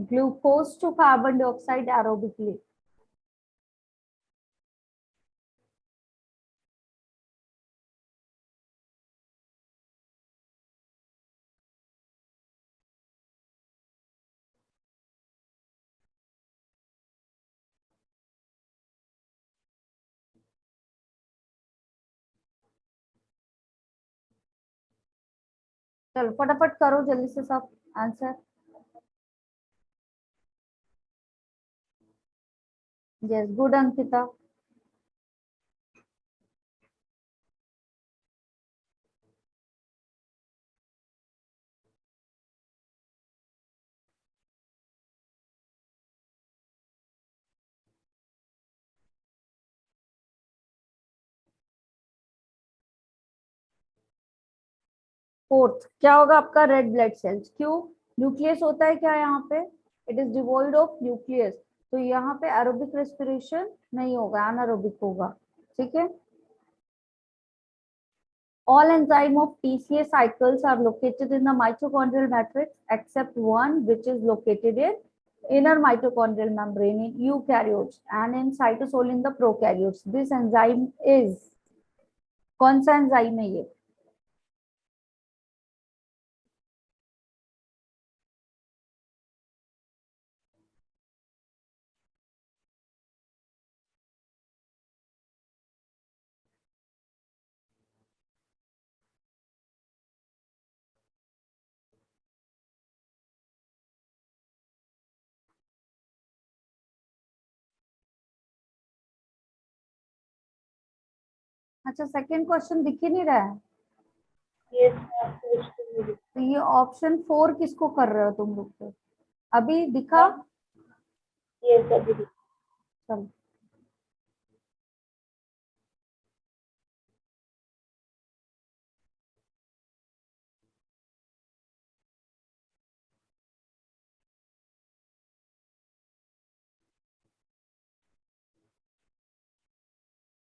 Glucose to carbon dioxide aerobically. चलो फटाफट करो जल्दी से सब answer. Yes, good Ankita. Fourth क्या होगा आपका? Red blood cells. क्यों? न्यूक्लियस होता है क्या यहाँ पे? It is devoid of nucleus, तो यहाँ पे एरोबिक रेस्पिरेशन नहीं होगा, एनारोबिक होगा। ठीक है। All enzyme of TCA cycles are located in the mitochondrial matrix except one, which is located in inner mitochondrial membrane in eukaryotes and in cytosol in the prokaryotes. This enzyme is, कौन सा enzyme है ये? अच्छा, second question दिख ही नहीं रहा है। तो ये ऑप्शन 4 किसको कर रहे हो तुम लोग? तो अभी दिखा? चलो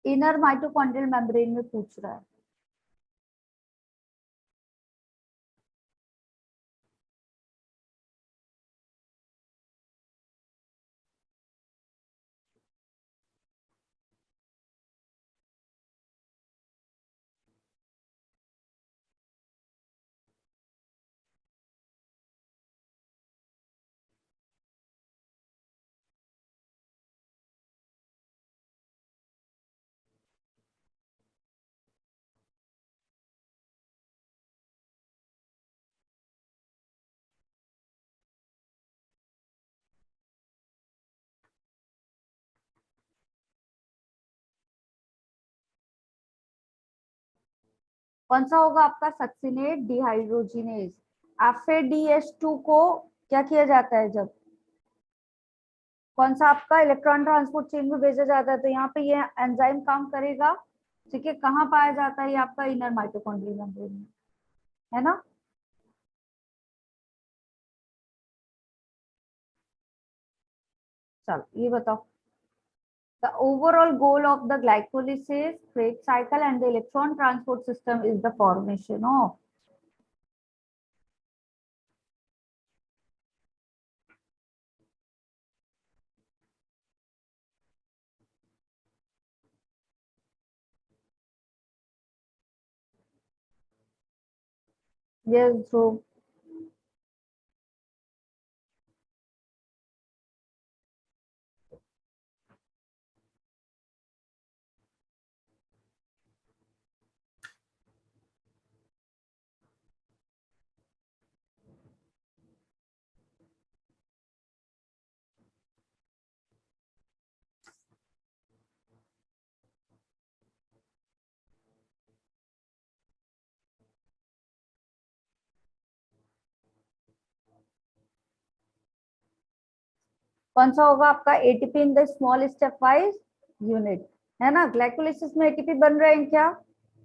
इनर माइटोकॉन्ड्रियल मेम्ब्रेन में पूछ रहा है। कौन सा होगा आपका? Succinate dehydrogenase. FADH2 को क्या किया जाता है जब? कौन सा आपका इलेक्ट्रॉन ट्रांसपोर्ट चेन में भेजा जाता है, तो यहाँ पे ये एंजाइम काम करेगा। ठीक है, कहाँ पाया जाता है ये? आपका इनर माइटोकॉन्ड्रियल मेम्ब्रेन में, है ना? चलो ये बताओ। The overall goal of the glycolysis, Krebs cycle and the electron transport system is the formation of, yes, so 'कौन सा होगा आपका? ATP in the small step wise unit, है ना? ग्लाइकोलिसिस में एटीपी बन रहे हैं क्या?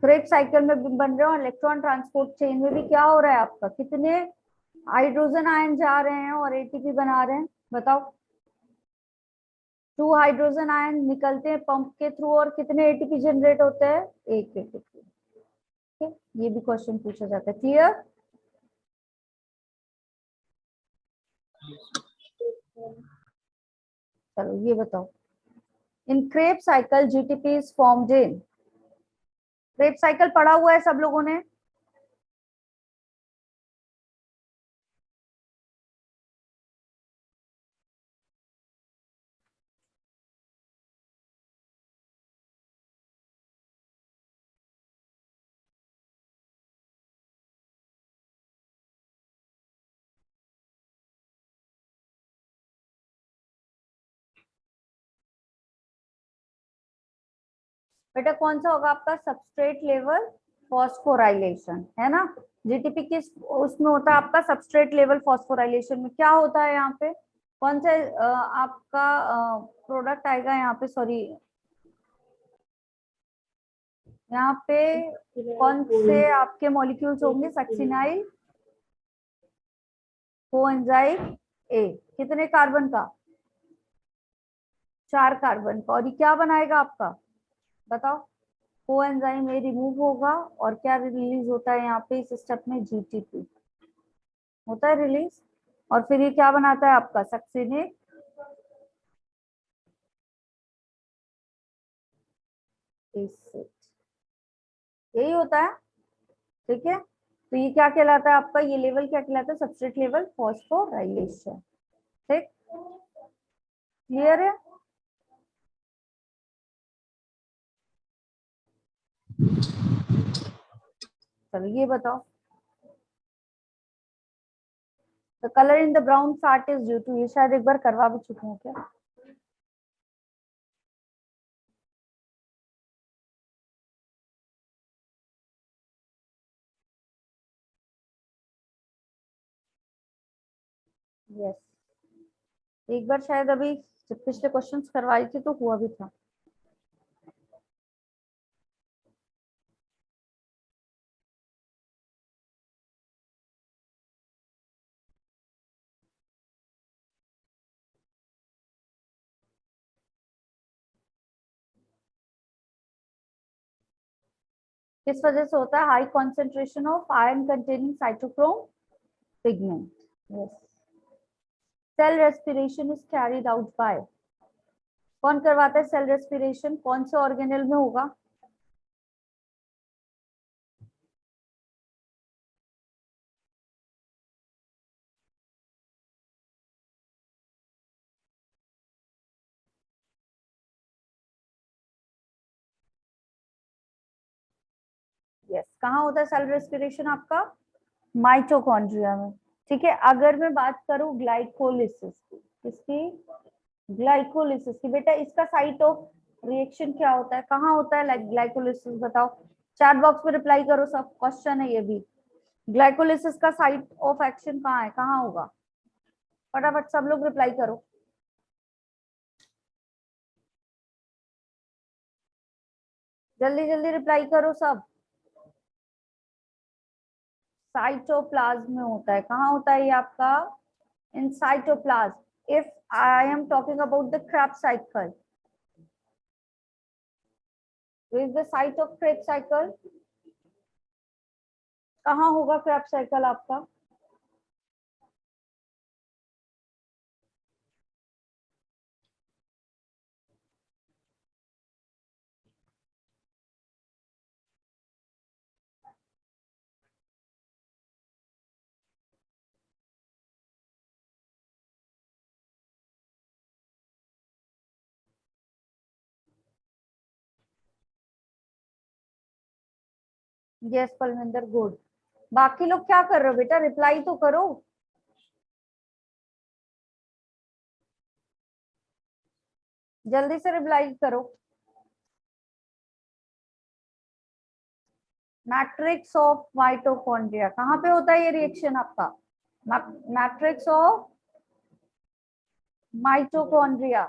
क्रेब्स साइकिल में भी बन रहे हैं, और इलेक्ट्रॉन ट्रांसपोर्ट चेन में भी क्या हो रहा है आपका? कितने हाइड्रोजन आयन जा रहे हैं और एटीपी बना रहे हैं? बताओ। 2 हाइड्रोजन आयन निकलते हैं पंप के थ्रू, और कितने एटीपी जनरेट होते हैं? 1 एटीपी। ठीक है, ये भी क्वेश्चन पूछा जाता है। क्लियर? चलो ये बताओ, in Krebs cycle GTP is formed in, Krebs cycle पढ़ा हुआ है सब लोगों ने? बेटा कौन सा होगा आपका? सबस्ट्रेट लेवल फॉस्फोराइलेशन, है ना? जीटीपी किस उसमें होता है आपका? सबस्ट्रेट लेवल फॉस्फोराइलेशन में क्या होता है यहाँ पे? कौन सा आपका प्रोडक्ट आएगा यहाँ पे? सॉरी, यहाँ पे कौन से आपके मॉलिक्यूल्स होंगे? सक्सिनाइल कोएंजाइम ए, कितने कार्बन का? 4 कार्बन का। और ये क्या बनाएगा आपका? बताओ। कोएंजाइम ए रिमूव होगा और क्या रिलीज होता है यहाँ पे इस स्टेप में? जीटीपी होता है रिलीज। और फिर ये क्या बनाता है आपका? सक्सिनेट एसिड, यही होता है। ठीक है, तो ये क्या कहलाता है आपका? ये लेवल क्या कहलाता है? Substrate level phosphorylation. ठीक, क्लियर है? चलो ये बताओ, the colour in the brown fat is due to, ये शायद एक बार करवा भी चुके हैं क्या? यस, एक बार शायद अभी जब पिछले क्वेश्चंस करवाई थी तो हुआ भी था। किस वजह से होता है? High concentration of iron containing cytochrome pigment. Yes, cell respiration is carried out by, कौन करवाता है सेल रेस्पिरेशन? कौन से ऑर्गेनेल में होगा? यस, कहाँ होता है सेल रेस्पिरेशन आपका? माइटोकॉन्ड्रिया में। ठीक है, अगर मैं बात करूं ग्लाइकोलिसिस की, किसकी? ग्लाइकोलिसिस की। बेटा इसका साइट ऑफ रिएक्शन क्या होता है? कहाँ होता है ग्लाइकोलिसिस? बताओ, चैट बॉक्स में रिप्लाई करो, सब क्वेश्चन है ये भी। ग्लाइकोलिसिस का साइट ऑफ एक्शन कहाँ है? कहाँ होगा? फटाफट सब लोग रिप्लाई करो, जल्दी जल्दी रिप्लाई करो सब। साइटोप्लाज्म में होता है। कहाँ होता है ये आपका? In cytoplasm. If I am talking about the Krebs cycle, where is the site of Krebs cycle? कहाँ होगा Krebs cycle आपका? Yes Palvinder, good. बाकी लोग क्या कर रहे हो बेटा? रिप्लाई तो करो, जल्दी से रिप्लाई करो। मैट्रिक्स ऑफ माइटोकॉन्ड्रिया, कहाँ पे होता है ये रिएक्शन आपका? Matrix of mitochondria.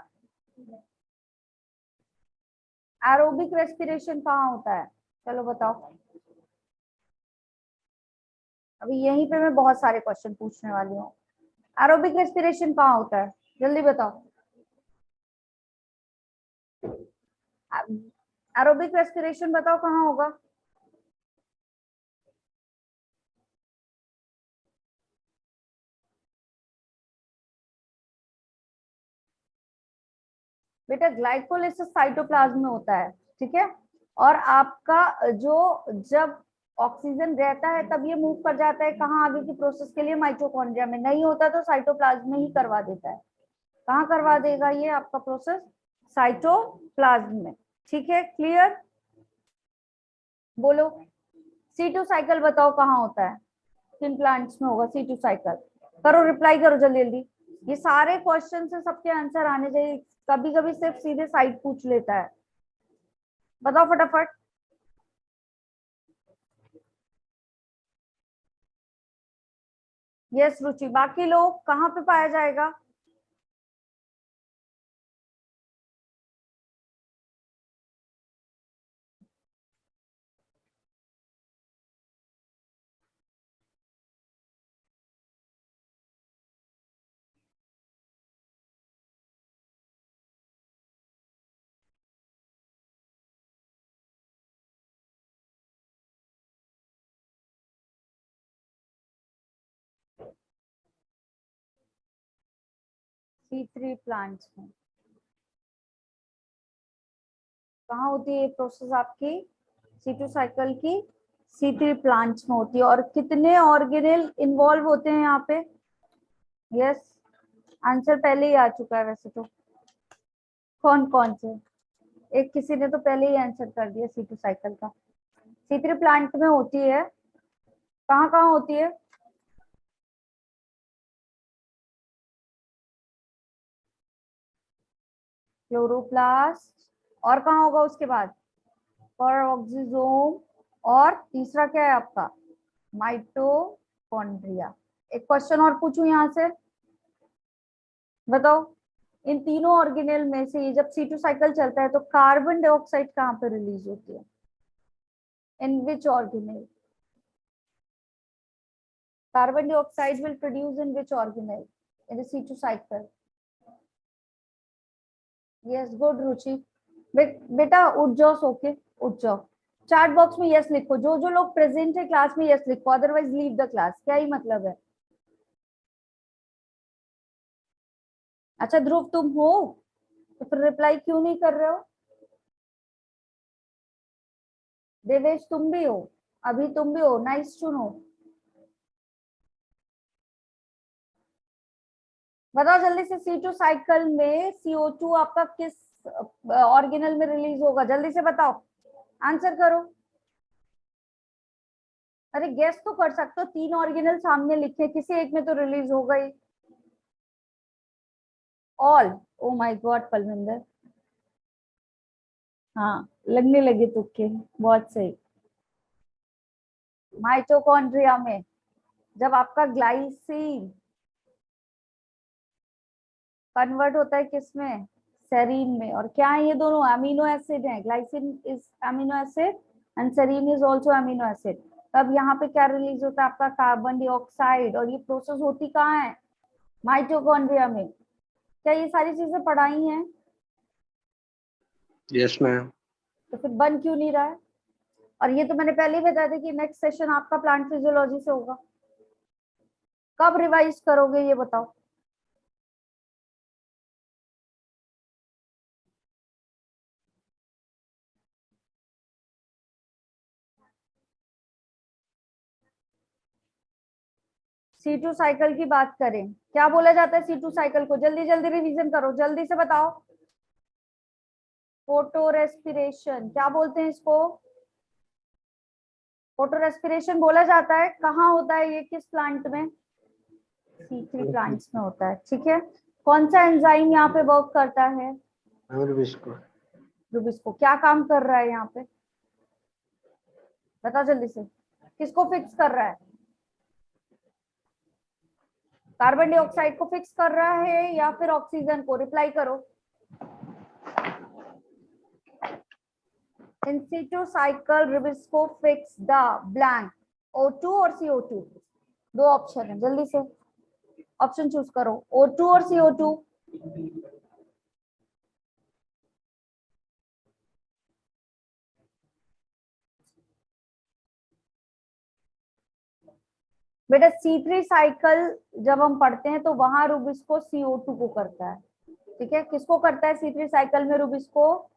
Aerobic respiration कहाँ होता है? चलो बताओ। अभी यहीं पे मैं बहुत सारे क्वेश्चन पूछने वाली हूँ। एरोबिक रेस्पिरेशन कहाँ होता है? जल्दी बताओ। एरोबिक रेस्पिरेशन बताओ कहाँ होगा? बेटा ग्लाइकोलाइसिस साइटोप्लाज्म में होता है, ठीक है। और आपका जो जब ऑक्सीजन रहता है तब ये मूव कर जाता है कहाँ, आगे की प्रोसेस के लिए माइटोकॉन्ड्रिया में, नहीं होता तो साइटोप्लाज्म में ही करवा देता है। कहाँ करवा देगा ये आपका प्रोसेस? साइटोप्लाज्म में, ठीक है। क्लियर? बोलो C2 साइकिल बताओ कहाँ होता है, किन प्लांट्स में होगा C2 साइकिल? करो, रिप्लाई करो जल्दी जल्दी। ये सारे क्वेश्चन से सबके आंसर आने चाहिए, कभी कभी सिर्फ सीधे साइड पूछ लेता है। बताओ फटाफट। यस रुचि, बाकी लोग कहाँ पे पाया जाएगा? C3 प्लांट्स में कहाँ होती है ये प्रोसेस आपकी? C2 साइकिल की C3 प्लांट्स में होती है। और कितने ऑर्गेनेल इन्वॉल्व होते हैं यहाँ पे? यस, आंसर पहले ही आ चुका है वैसे तो। कौन कौन से? एक किसी ने तो पहले ही आंसर कर दिया C2 साइकिल का। C3 प्लांट में होती है, कहाँ कहाँ होती है? क्लोरोप्लास्ट, और कहाँ होगा उसके बाद? पेरोक्सिसोम, और तीसरा क्या है आपका? माइटोकॉन्ड्रिया। एक क्वेश्चन और पूछूं यहाँ से, बताओ इन तीनों ऑर्गेनेल में से ये जब C2 साइकिल चलता है तो कार्बन डाइऑक्साइड कहाँ पे रिलीज होती है? In which organelle? Carbon dioxide will produce in which organelle in the C2 cycle? Yes, good Ruchi. बेटा उठ जाओ सो के, उठ जाओ। चैट बॉक्स में यस लिखो, जो जो लोग प्रेजेंट है क्लास में यस लिखो, अदरवाइज लीव द क्लास। क्या ही मतलब है? अच्छा ध्रुव तुम हो, तो फिर रिप्लाई क्यों नहीं कर रहे हो? देवेश तुम भी हो, अभी तुम भी हो, नाइस टू नो। बताओ जल्दी से, C2 साइकिल में CO2 आपका किस ऑर्गेनल में रिलीज होगा? जल्दी से बताओ, आंसर करो। अरे गेस तो कर सकते हो, तीन ऑर्गेनल सामने लिखे, किसी एक में तो रिलीज होगा ही। All? Oh my god Palvinder, हाँ लगने लगे तुक्के, बहुत सही। माइटोकॉन्ड्रिया में, जब आपका ग्लाइसिन कन्वर्ट होता है किसमें? सेरीन में। और क्या है ये दोनों? अमीनो एसिड है। Glycine is amino acid and serine is also amino acid. तब यहाँ पे क्या रिलीज होता है आपका? Carbon dioxide. और ये प्रोसेस होती कहाँ है? माइटोकॉन्ड्रिया में। क्या ये सारी चीजें पढ़ाई हैं? Yes ma'am. तो फिर बन क्यों नहीं रहा है? और ये तो मैंने पहले ही बताया था कि नेक्स्ट सेशन आपका प्लांट फिजियोलॉजी से होगा। कब रिवाइज करोगे ये बताओ? C2 साइकिल की बात करें, क्या बोला जाता है C2 साइकिल को? जल्दी जल्दी रिवीजन करो, जल्दी से बताओ। फोटो रेस्पिरेशन, क्या बोलते हैं इसको? फोटो रेस्पिरेशन बोला जाता है। कहाँ होता है ये, किस प्लांट में? C3 प्लांट्स में होता है, ठीक है। कौन सा एंजाइम यहाँ पे वर्क करता है? रुबिस्को। क्या काम कर रहा है यहाँ पे? बताओ जल्दी से, किसको फिक्स कर रहा है? कार्बन डाइऑक्साइड को फिक्स कर रहा है या फिर ऑक्सीजन को? रिप्लाई करो। In situ cycle Rubisco fix the blank O2 और CO2। दो ऑप्शन है, जल्दी से ऑप्शन चूज करो, O2 और CO2। बेटा C3 साइकिल जब हम पढ़ते हैं तो वहां रुबिस्को CO2 को करता है। ठीक है, किसको करता है C3 साइकिल में रुबिस्को?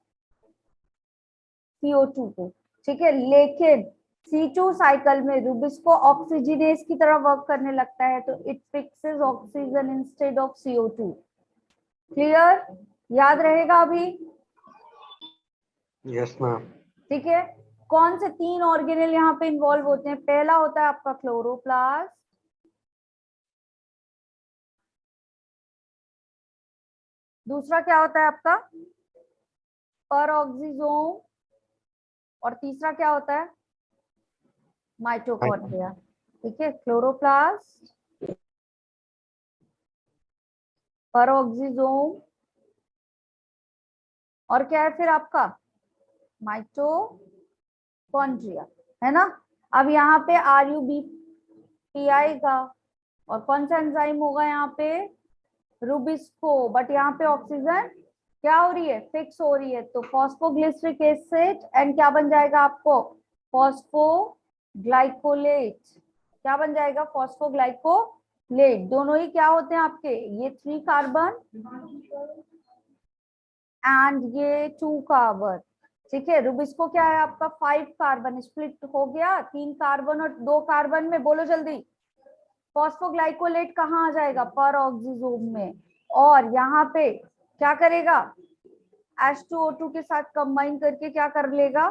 CO2 को। ठीक है, लेकिन C2 साइकिल में रुबिस्को ऑक्सीजनेस की तरह वर्क करने लगता है, तो it fixes oxygen instead of CO2। Clear? याद रहेगा अभी? Yes ma'am. ठीक है, कौन से 3 ऑर्गेनेल यहाँ पे इन्वॉल्व होते हैं? पहला होता है आपका क्लोरोप्लास्ट, दूसरा क्या होता है आपका? परऑक्सीजोम, और तीसरा क्या होता है? माइटोकॉन्ड्रिया। ठीक है, क्लोरोप्लास्ट, परऑक्सीजोम, और क्या है फिर आपका? माइटोकॉन्ड्रिया, है ना? अब यहाँ पे RUBP आएगा, और कौन सा एंजाइम होगा यहाँ पे? रुबिस्को। बट यहाँ पे ऑक्सीजन क्या हो रही है? फिक्स हो रही है, तो फॉस्फोग्लिसरिक एसिड एंड क्या बन जाएगा आपको? फॉस्फोग्लाइकोलेट। क्या बन जाएगा? फॉस्फोग्लाइकोलेट। दोनों ही क्या होते हैं आपके? ये 3 कार्बन एंड ये 2 कार्बन। ठीक है, रुबिस्को क्या है आपका? 5 कार्बन, स्प्लिट हो गया 3 कार्बन और 2 कार्बन में, बोलो जल्दी। फॉस्फोग्लाइकोलेट कहाँ आ जाएगा? पर ऑक्सीजोम में, और यहाँ पे क्या करेगा? H2O2 के साथ कंबाइन करके क्या कर लेगा?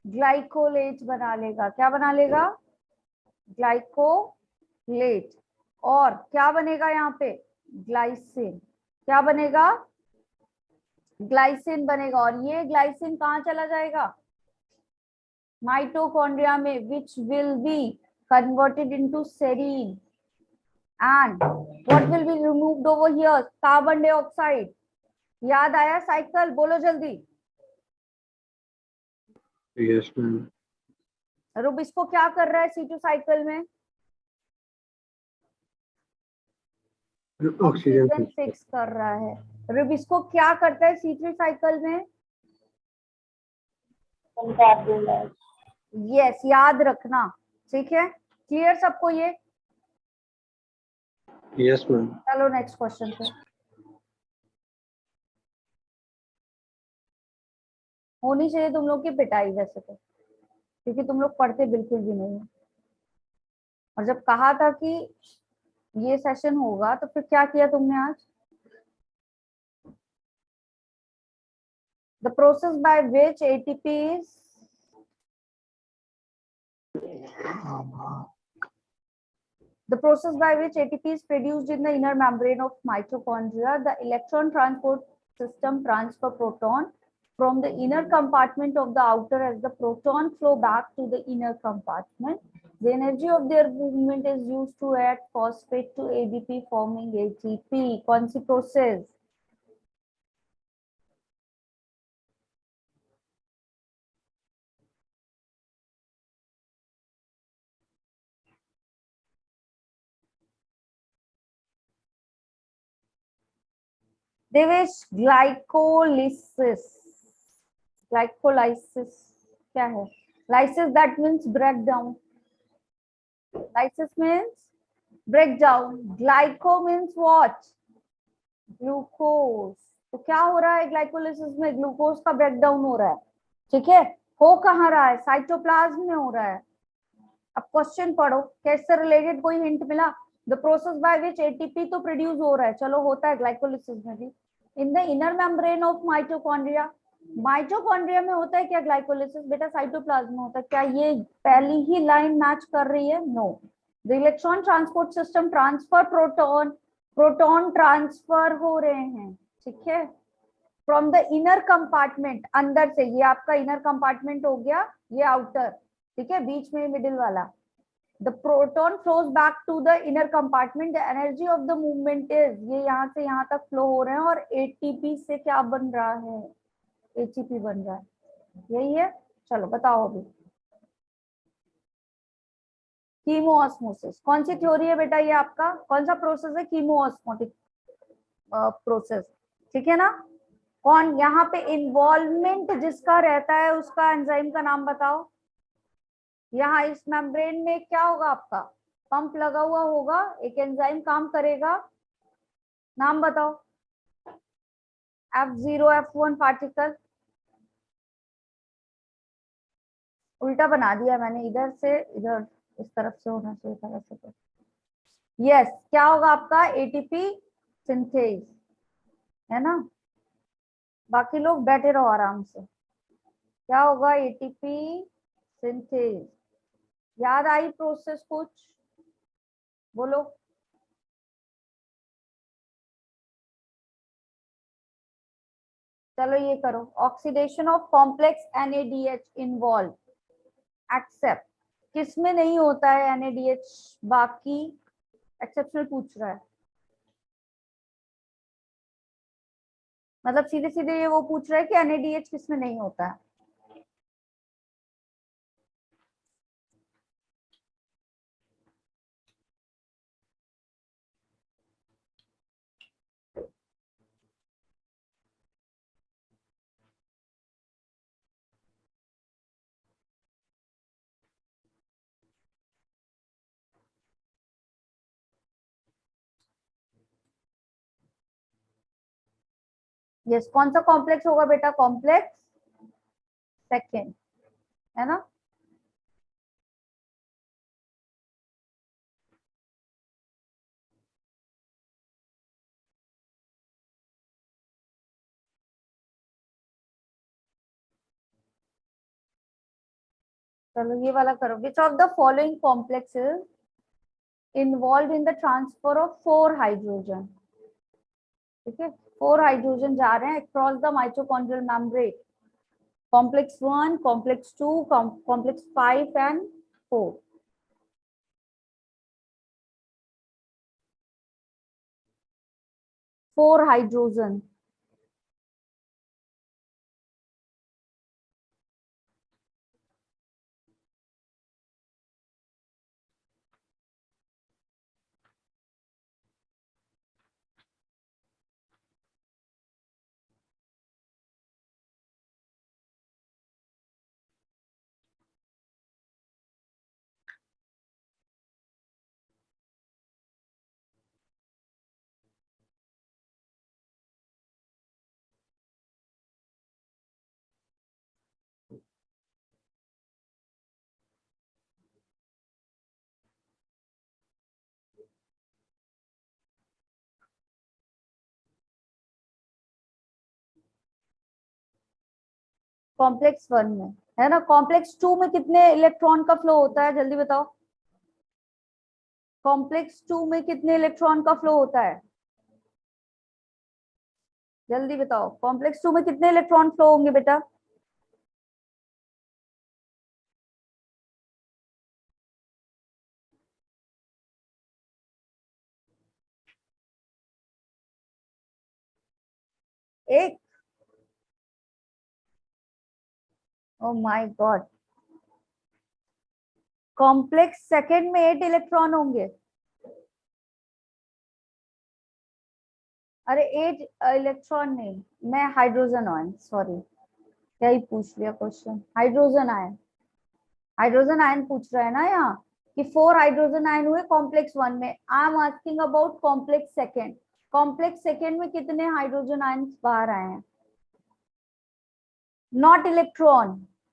ग्लाइकोलेट बना लेगा। क्या बना लेगा? ग्लाइकोलेट। और क्या बनेगा यहाँ पे? ग्लाइसिन। क्या बनेगा? ग्लाइसिन बनेगा, और ये ग्लाइसिन कहाँ चला जाएगा? माइटोकॉन्ड्रिया में, which will be converted into serine, and what will be removed over here? Carbon dioxide. याद आया साइकिल? बोलो जल्दी। Yes ma'am. रुबिस्को क्या कर रहा है C2 साइकिल में? ऑक्सीजन फिक्स कर रहा है। रुबिस्को क्या करता है C3 साइकिल में? यस, याद रखना। ठीक है, क्लियर सबको ये? Yes ma'am. चलो नेक्स्ट क्वेश्चन पे। होनी चाहिए तुम लोग की पिटाई वैसे तो, क्योंकि तुम लोग पढ़ते बिल्कुल भी नहीं। और जब कहा था कि ये सेशन होगा, तो फिर क्या किया तुमने आज? The process by which ATP is produced in the inner membrane of mitochondria. The electron transport system transfer proton from the inner compartment of the outer as the proton flow back to the inner compartment. The energy of their movement is used to add phosphate to ADP forming ATP. कौन सी process? Devesh, glycolysis. Glycolysis क्या है? Lysis that means break down. Lysis means break down. Glyco means what? Glucose. तो क्या हो रहा है glycolysis में? ग्लूकोज का ब्रेक डाउन हो रहा है। ठीक है, हो कहाँ रहा है? साइटोप्लाज्म में हो रहा है। अब क्वेश्चन पढ़ो, कैसे रिलेटेड कोई हिंट मिला? The process by which ATP तो प्रोड्यूस हो रहा है, चलो होता है ग्लाइकोलिसिस में भी। In the inner membrane of mitochondria. Mitochondria में होता है क्या ग्लाइकोलिसिस? बेटा साइटोप्लाज्म में होता है। क्या ये पहली ही लाइन मैच कर रही है? No. The electron transport system transfer proton, proton transfer हो रहे हैं। ठीक है, फ्रॉम द इनर कंपार्टमेंट, अंदर से। ये आपका इनर कंपार्टमेंट हो गया, ये आउटर। ठीक है, बीच में मिडिल वाला। The proton flows back to the inner compartment. The energy of the movement is, ये यहाँ से यहाँ तक फ्लो हो रहे हैं, और ATP से क्या बन रहा है? ATP बन रहा है। यही है। चलो बताओ अभी। कीमोऑस्मोसिस कौन सी थ्योरी है बेटा? ये आपका कौन सा प्रोसेस है? कीमोऑस्मोटिक प्रोसेस। ठीक है ना? कौन यहाँ पे इन्वॉल्वमेंट जिसका रहता है, उसका एंजाइम का नाम बताओ। यहाँ इस मेम्ब्रेन में क्या होगा आपका? पंप लगा हुआ होगा, एक एंजाइम काम करेगा, नाम बताओ। F0F1 पार्टिकल, उल्टा बना दिया मैंने, इधर से इधर इस तरफ से होना चाहिए था वैसे तो। यस, क्या होगा आपका एटीपी सिंथेज, है ना। बाकी लोग बैठे रहो आराम से। क्या होगा एटीपी सिंथेज, याद आई प्रोसेस कुछ, बोलो। चलो ये करो, oxidation of complex NADH involve, except, किसमें नहीं होता है NADH, बाकी एक्सेप्शनल पूछ रहा है, मतलब सीधे सीधे ये वो पूछ रहा है कि NADH किसमें नहीं होता है। यस, कौन सा कॉम्प्लेक्स होगा बेटा, कॉम्प्लेक्स सेकेंड, है ना। चलो ये वाला करो, विच of the following complexes involve in the transfer of 4 hydrogen, ठीक है, 4 हाइड्रोजन जा रहे हैं across the mitochondrial membrane, complex 1, complex 2, complex 5 and 4। Four hydrogen, complex 1 में, है ना। कॉम्प्लेक्स 2 में कितने इलेक्ट्रॉन का फ्लो होता है, जल्दी बताओ। कॉम्प्लेक्स 2 में कितने इलेक्ट्रॉन का फ्लो होता है, जल्दी बताओ। कॉम्प्लेक्स 2 में कितने इलेक्ट्रॉन फ्लो होंगे बेटा, एक। ओ माय गॉड, कॉम्प्लेक्स सेकेंड में 8 इलेक्ट्रॉन होंगे। अरे 8 इलेक्ट्रॉन नहीं, मैं हाइड्रोजन आयन, सॉरी, क्या ही पूछ लिया question, hydrogen ion, hydrogen ion पूछ रहा है ना यहाँ, कि 4 हाइड्रोजन आयन हुए कॉम्प्लेक्स 1 में। I am asking about complex second, complex second में कितने हाइड्रोजन आयन बाहर आए हैं, not electron,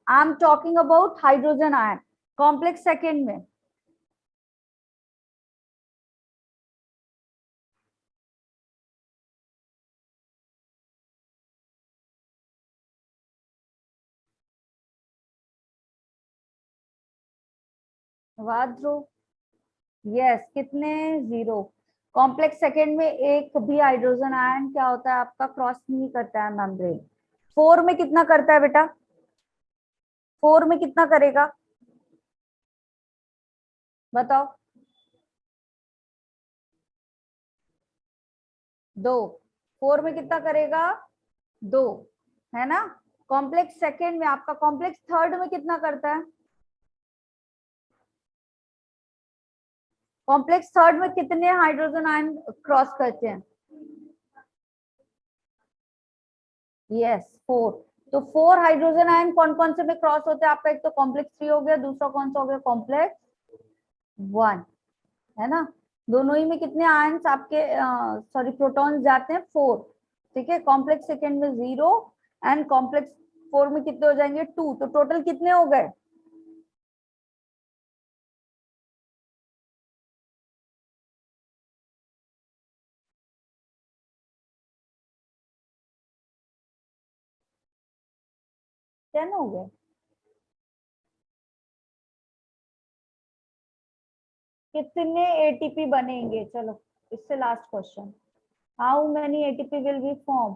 I am talking about hydrogen ion, complex second में। वाद्रो, यस, कितने, 0। कॉम्प्लेक्स सेकेंड में एक भी हाइड्रोजन आयन क्या होता है आपका, क्रॉस नहीं करता है मेम्ब्रेन। 4 में कितना करता है बेटा, 4 में कितना करेगा, बताओ। 2, 4 में कितना करेगा, 2, है ना। कॉम्प्लेक्स सेकेंड में आपका, कॉम्प्लेक्स थर्ड में कितना करता है, कॉम्प्लेक्स थर्ड में कितने हाइड्रोजन आयन क्रॉस करते हैं, यस 4। तो 4 हाइड्रोजन आयन कौन कौन से में क्रॉस होते हैं आपका, एक तो कॉम्प्लेक्स 3 हो गया, दूसरा कौन सा हो गया, कॉम्प्लेक्स 1, है ना। दोनों ही में कितने आयन्स आपके, सॉरी प्रोटॉन्स जाते हैं, 4। ठीक है, कॉम्प्लेक्स सेकेंड में 0 एंड कॉम्प्लेक्स 4 में कितने हो जाएंगे 2, तो टोटल कितने हो गए? टेन हो गए। कितने एटीपी बनेंगे? चलो इससे last question, how many ATP will be form?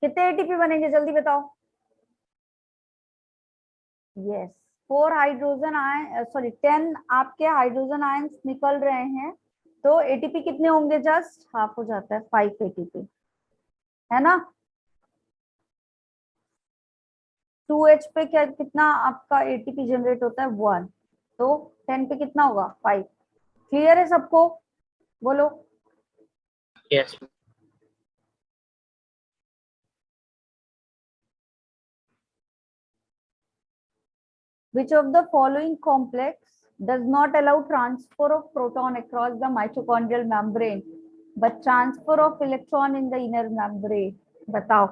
कितने एटीपी बनेंगे जल्दी बताओ। यस, 4 हाइड्रोजन आयन, सॉरी 10 आपके हाइड्रोजन आयंस निकल रहे हैं, तो एटीपी कितने होंगे? जस्ट हाफ हो जाता है, 5 एटीपी, है ना। 2H पे क्या कितना आपका एटीपी जनरेट होता है? 1, तो 10 पे कितना होगा? 5। क्लियर है सबको? बोलो। Yes. Which of the following complex does not allow transfer of proton across the mitochondrial membrane but transfer of electron in the inner membrane? बताओ।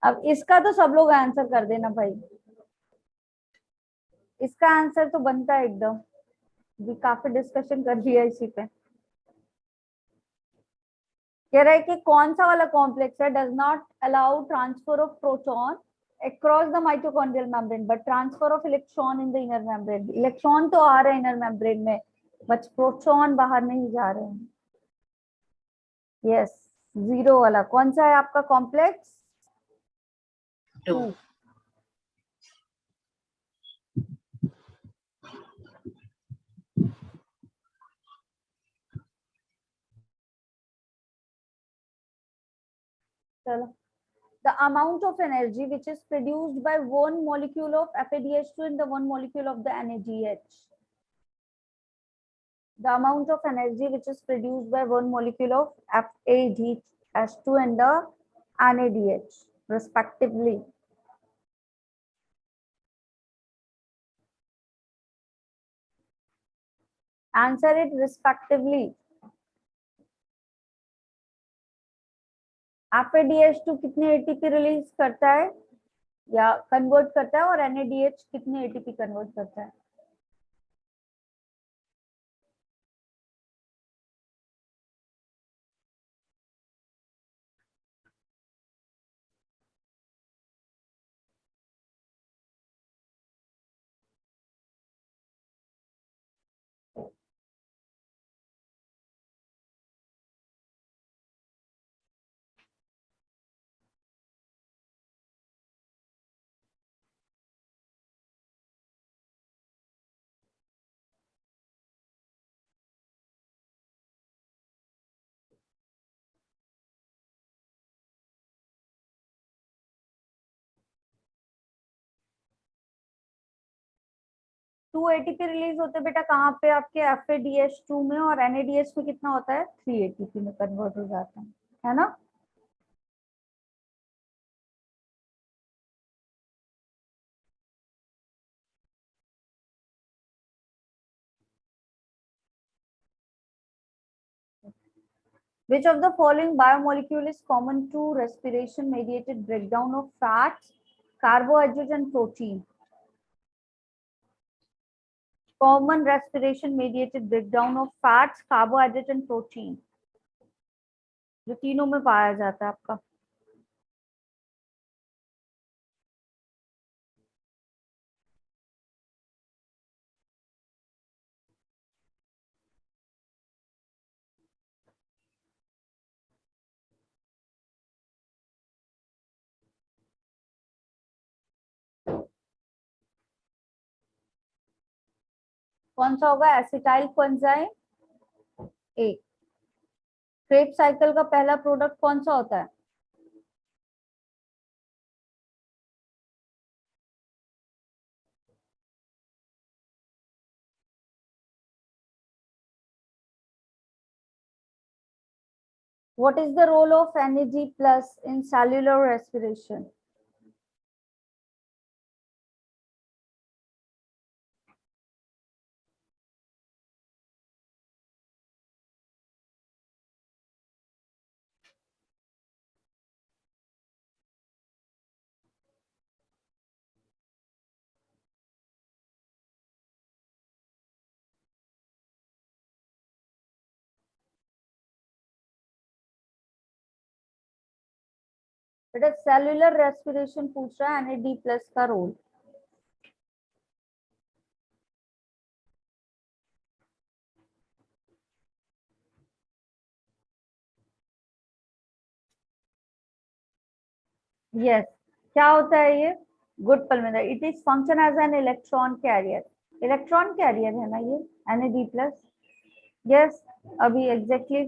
अब इसका तो सब लोग आंसर कर देना भाई, इसका आंसर तो बनता है एकदम, भी काफी डिस्कशन कर लिया इसी पे। कह रहा है कि कौन सा वाला कॉम्प्लेक्स है does not allow transfer of proton across the mitochondrial membrane but transfer of electron in the inner membrane। Electron तो आ रहे हैं इनर मेम्ब्रेन में, बट प्रोटॉन बाहर नहीं जा रहे हैं। यस, 0 वाला कौन सा है आपका कॉम्प्लेक्स? 2. 2। चलो, the amount of energy which is produced by one molecule of FADH2 and the one molecule of the NADH. The amount of energy which is produced by one molecule of FADH2 and the NADH respectively. Answer it respectively. FADH2 कितने ATP release करता है या convert करता है, और NADH कितने ATP convert करता है? टू एटीपी रिलीज होते बेटा कहाँ पे? आपके FADH2 में, और NADH में कितना होता है? 3 एटीपी में कन्वर्ट हो जाता है ना। Which of the following biomolecule is common to respiration mediated breakdown of fats, carbohydrates and protein? Common respiration mediated breakdown of fats, carbohydrates and protein, जो तीनों में पाया जाता है आपका। कौन सा होगा? Acetyl coenzyme A. Krebs cycle का पहला प्रोडक्ट कौन सा होता है? What is the role of Nag plus in cellular respiration? बेटा सेल्यूलर रेस्पिरेशन पूछ रहा है, NAD+ का रोल। यस, क्या होता है ये? Good pulmonary, it is function as an electron carrier. Electron carrier है ना ये NAD+। यस, अभी exactly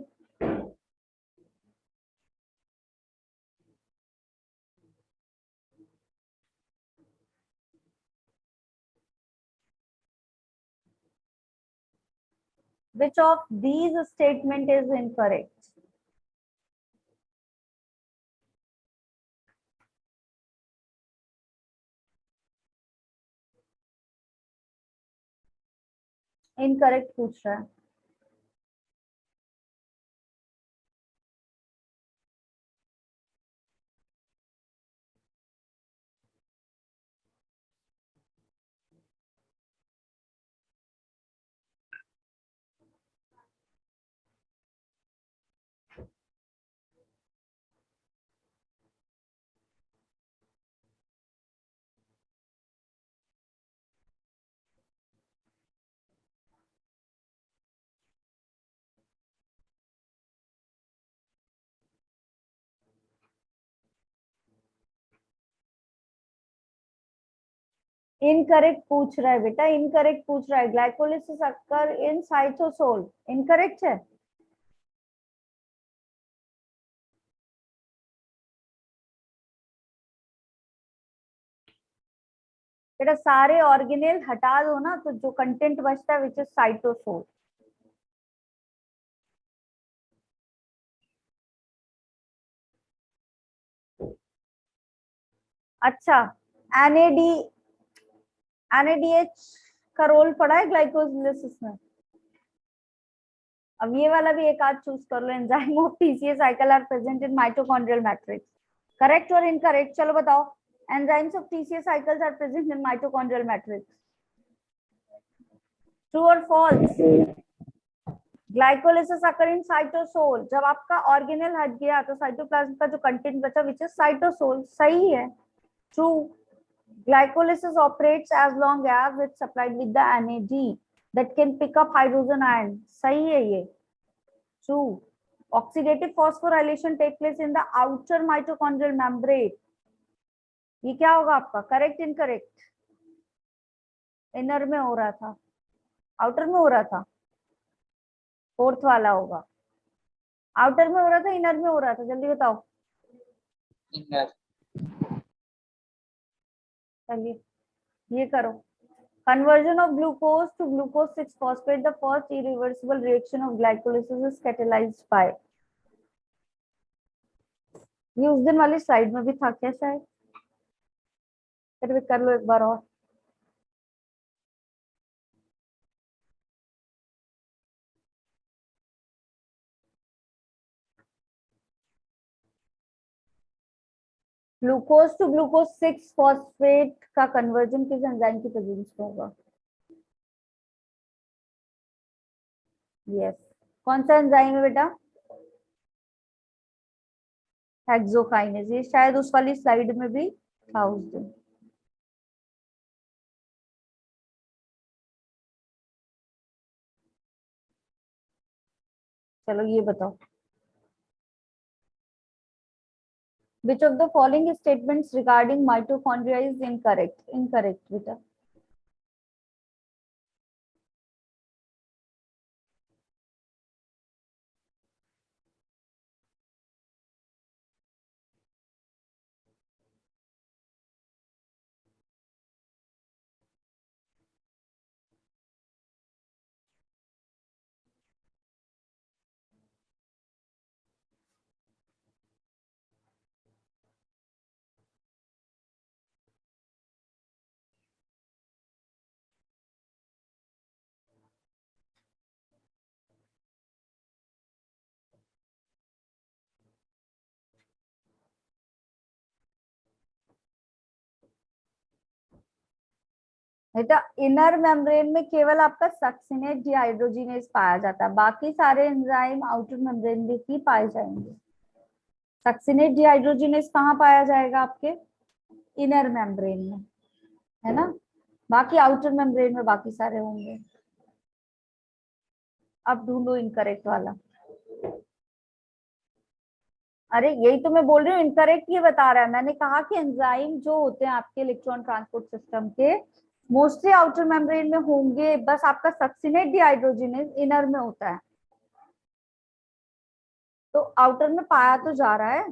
which of these statement is incorrect? Incorrect पूछ रहा है। इनकरेक्ट पूछ रहा है बेटा, इनकरेक्ट पूछ रहा है। Glycolysis occur in cytosol, incorrect है। बेटा सारे ऑर्गेनेल हटा दो ना, तो जो कंटेंट बचता है विच इज साइटोसोल। अच्छा, एनएडी NADH का रोल पड़ा है ग्लाइकोलिसिस में। अब ये वाला भी एक आध चूज कर लो। Enzyme of TCA cycle are present in mitochondrial matrix, correct और इनकरेक्ट? चलो बताओ, enzymes of TCA cycles are present in mitochondrial matrix, true और false? Glycolysis occur in cytosol, जब आपका ऑर्गेनेल हट गया तो साइटोप्लाज्म का जो कंटेंट बचा विच इज साइटोसोल, सही है, true. Glycolysis operates as long as it's supplied with the NAD that can pick up hydrogen ion, सही है ये, true. Oxidative phosphorylation take place in the outer mitochondrial membrane, ये क्या होगा आपका? Correct incorrect? इनर में हो रहा था, आउटर में हो रहा था, फोर्थ वाला होगा। आउटर में हो रहा था, इनर में हो रहा था, जल्दी बताओ। inner, चलिए ये करो। Conversion of glucose to glucose 6 phosphate, the first irreversible reaction of glycolysis is catalyzed by, ये उस दिन वाली स्लाइड में भी था क्या शायद? फिर भी कर लो एक बार और। ग्लूकोज टू ग्लूकोज 6 फॉस्फेट का कन्वर्जन किस एंजाइम की प्रेजेंस में होगा? यस, कौन सा एंजाइम है बेटा? हेक्सोकाइनेज, ये शायद उस वाली स्लाइड में भी था उस दिन। चलो ये बताओ, which of the following statements regarding mitochondria is incorrect? Incorrect बेटा। बेटा इनर मेम्ब्रेन में केवल आपका सक्सिनेट डिहाइड्रोजिनेज पाया जाता है, बाकी सारे एंजाइम आउटर मेम्ब्रेन में ही पाए जाएंगे। सक्सिनेट डिहाइड्रोजिनेज कहाँ पाया जाएगा? आपके इनर मेम्ब्रेन में, है ना। बाकी आउटर मेम्ब्रेन में बाकी सारे होंगे। अब ढूंढो इनकरेक्ट वाला। अरे यही तो मैं बोल रही हूँ, इनकरेक्ट ये बता रहा है। मैंने कहा कि एंजाइम जो होते हैं आपके इलेक्ट्रॉन ट्रांसपोर्ट सिस्टम के, मोस्टली आउटर मेम्ब्रेन में होंगे, बस आपका सक्सिनेट डिहाइड्रोजिनेज इनर में होता है। तो आउटर में पाया तो जा रहा है।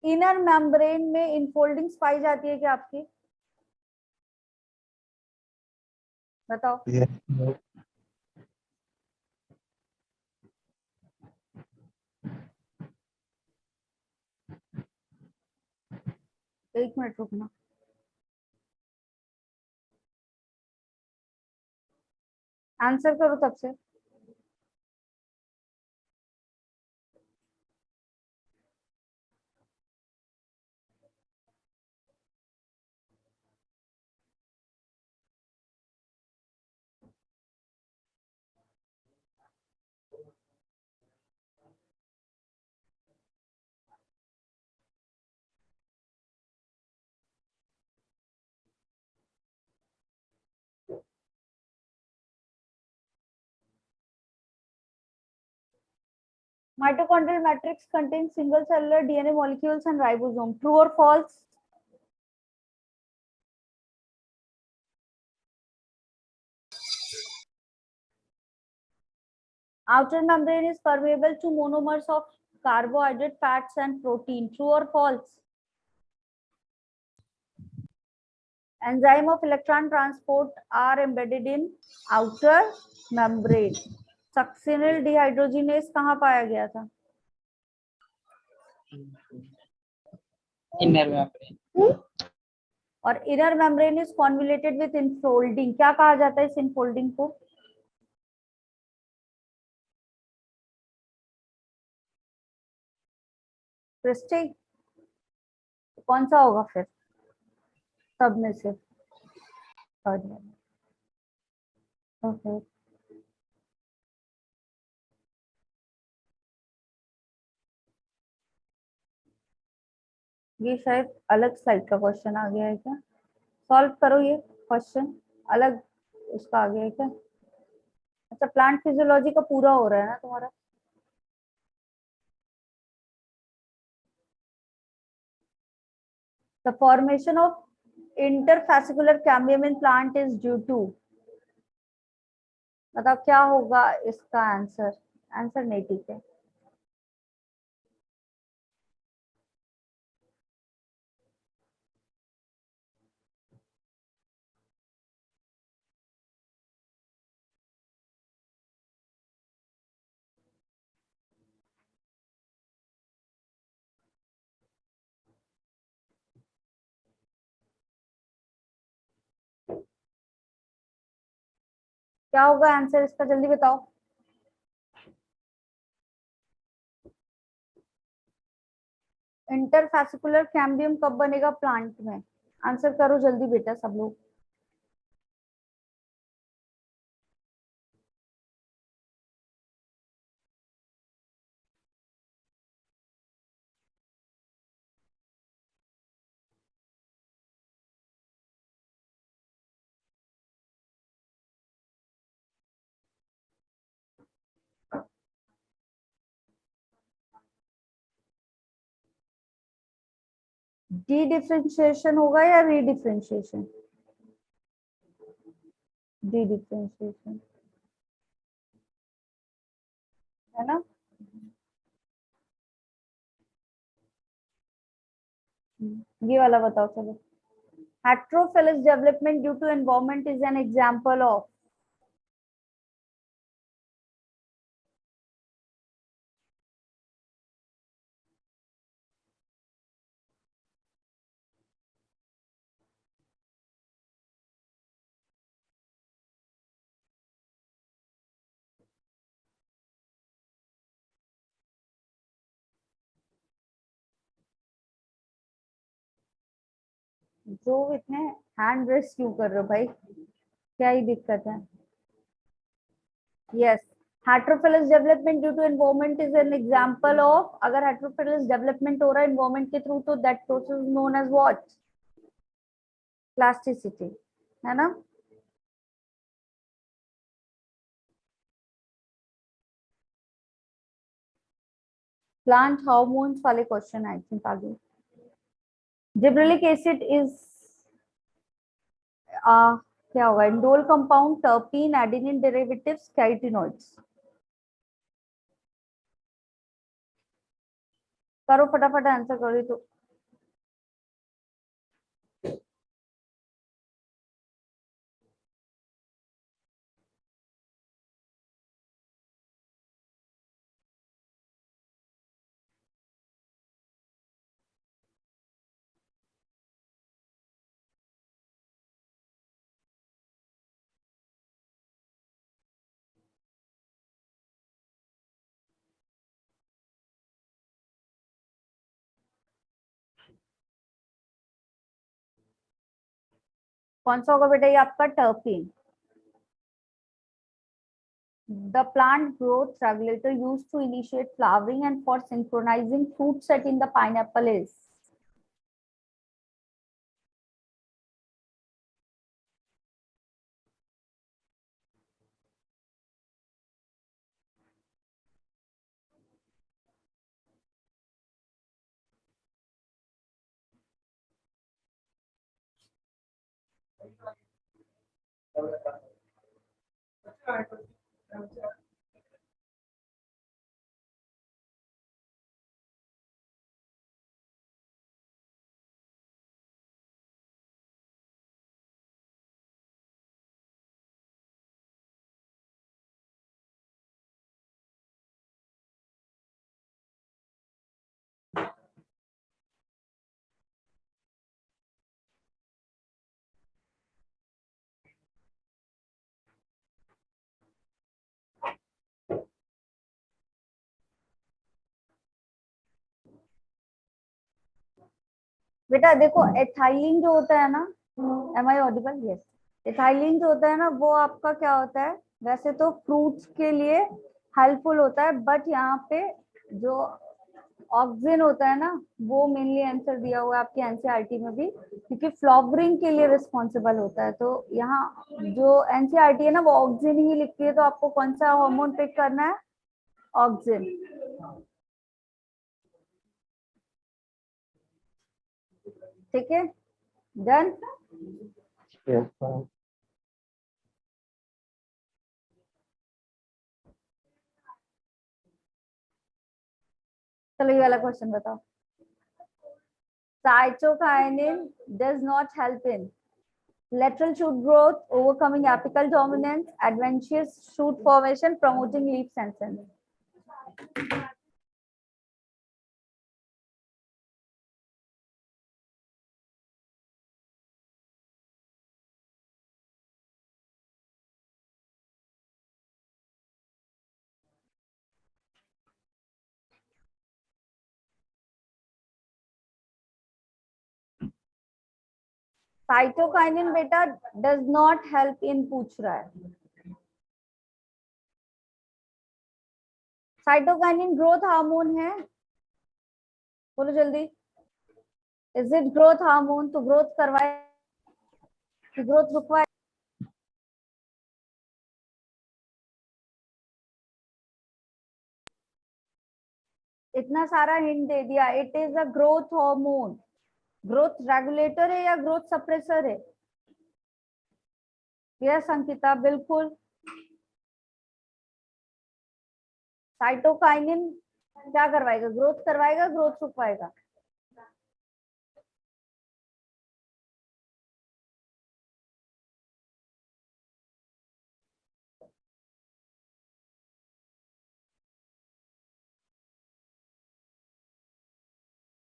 इनर मेम्ब्रेन में इनफोल्डिंग्स पाई जाती है क्या आपकी? बताओ। Yes. No. एक मिनट रुकना। आंसर करो तब से। Mitochondrial matrix contains single cellular DNA molecules and ribosome. True or false? Outer membrane is permeable to monomers of carbohydrate, fats, and protein. True or false? Enzyme of electron transport are embedded in outer membrane. Succinyl dehydrogenase कहाँ पाया गया था? inner membrane. और inner membrane is convoluted with infolding. क्या कहा जाता है इस इनफोल्डिंग को? क्रिस्टी। कौन सा होगा फिर सब में से? थर्ड वाला। ओके। ये शायद अलग साइड का क्वेश्चन आ गया है क्या? सॉल्व करो ये क्वेश्चन, अलग उसका आ गया है क्या? अच्छा, प्लांट फिजियोलॉजी का पूरा हो रहा है ना तुम्हारा? The formation of interfascicular cambium in plant is due to. बताओ क्या होगा इसका आंसर? आंसर नहीं ठीक है। क्या होगा आंसर इसका? जल्दी बताओ। इंटरफेसिकुलर कैम्बियम कब बनेगा प्लांट में? आंसर करो जल्दी बेटा सब लोग। डी डिफरेंशिएशन होगा या री डिफरेंशिएशन? डी डिफरेंशिएशन, है ना। ये वाला बताओ चलो। Heterophyllous development due to environment is an example of. जो इतने हैंड रेस क्यों कर रहे हो भाई? क्या ही दिक्कत है? Yes, heterophyllous development due to environment is an example of, अगर हेट्रोफिलस डेवलपमेंट हो रहा है एनवायरनमेंट के थ्रू तो that process known as what? Plasticity, है ना? प्लांट हार्मोन्स वाले क्वेश्चन आई थिंक आगे। जिब्रेलिक एसिड इज क्या होगा? Indole compound, terpene, adenine derivatives, carotenoids. करो फटाफट आंसर करो तो। कौन सा होगा बेटा ये आपका? Terpene. The plant growth regulator used to initiate flowering and for synchronizing fruit set in the pineapple is? बेटा देखो, एथाइलिन जो होता है ना, am I audible? Yes. Ethylene जो होता है ना वो आपका क्या होता है? वैसे तो फ्रूट्स के लिए हेल्पफुल होता है, बट यहाँ पे जो ऑक्सिन होता है ना वो मेनली आंसर दिया हुआ है आपके एनसीईआरटी में भी, क्योंकि फ्लावरिंग के लिए रिस्पॉन्सिबल होता है। तो यहाँ जो एनसीईआरटी है ना वो ऑक्सिन ही लिखती है, तो आपको कौन सा हार्मोन पिक करना है? ऑक्सिन। ठीक है, डन। Yes, ma'am. चलो ये वाला क्वेश्चन बताओ। Cytokinin does not help in lateral shoot growth, overcoming apical dominance, adventitious shoot formation, promoting leaf senescence. Cytokinin बेटा डज नॉट हेल्प इन पूछ रहा है। साइटोकाइनिन ग्रोथ हार्मोन है, बोलो जल्दी। Is it growth hormone? तो ग्रोथ करवाए कि ग्रोथ रुकवाए? इतना सारा हिंट दे दिया। It is a growth hormone. Growth regulator है या ग्रोथ सप्रेसर है? यस अंकिता, बिल्कुल। साइटोकाइनिन क्या करवाएगा? ग्रोथ करवाएगा, ग्रोथ रुकवाएगा?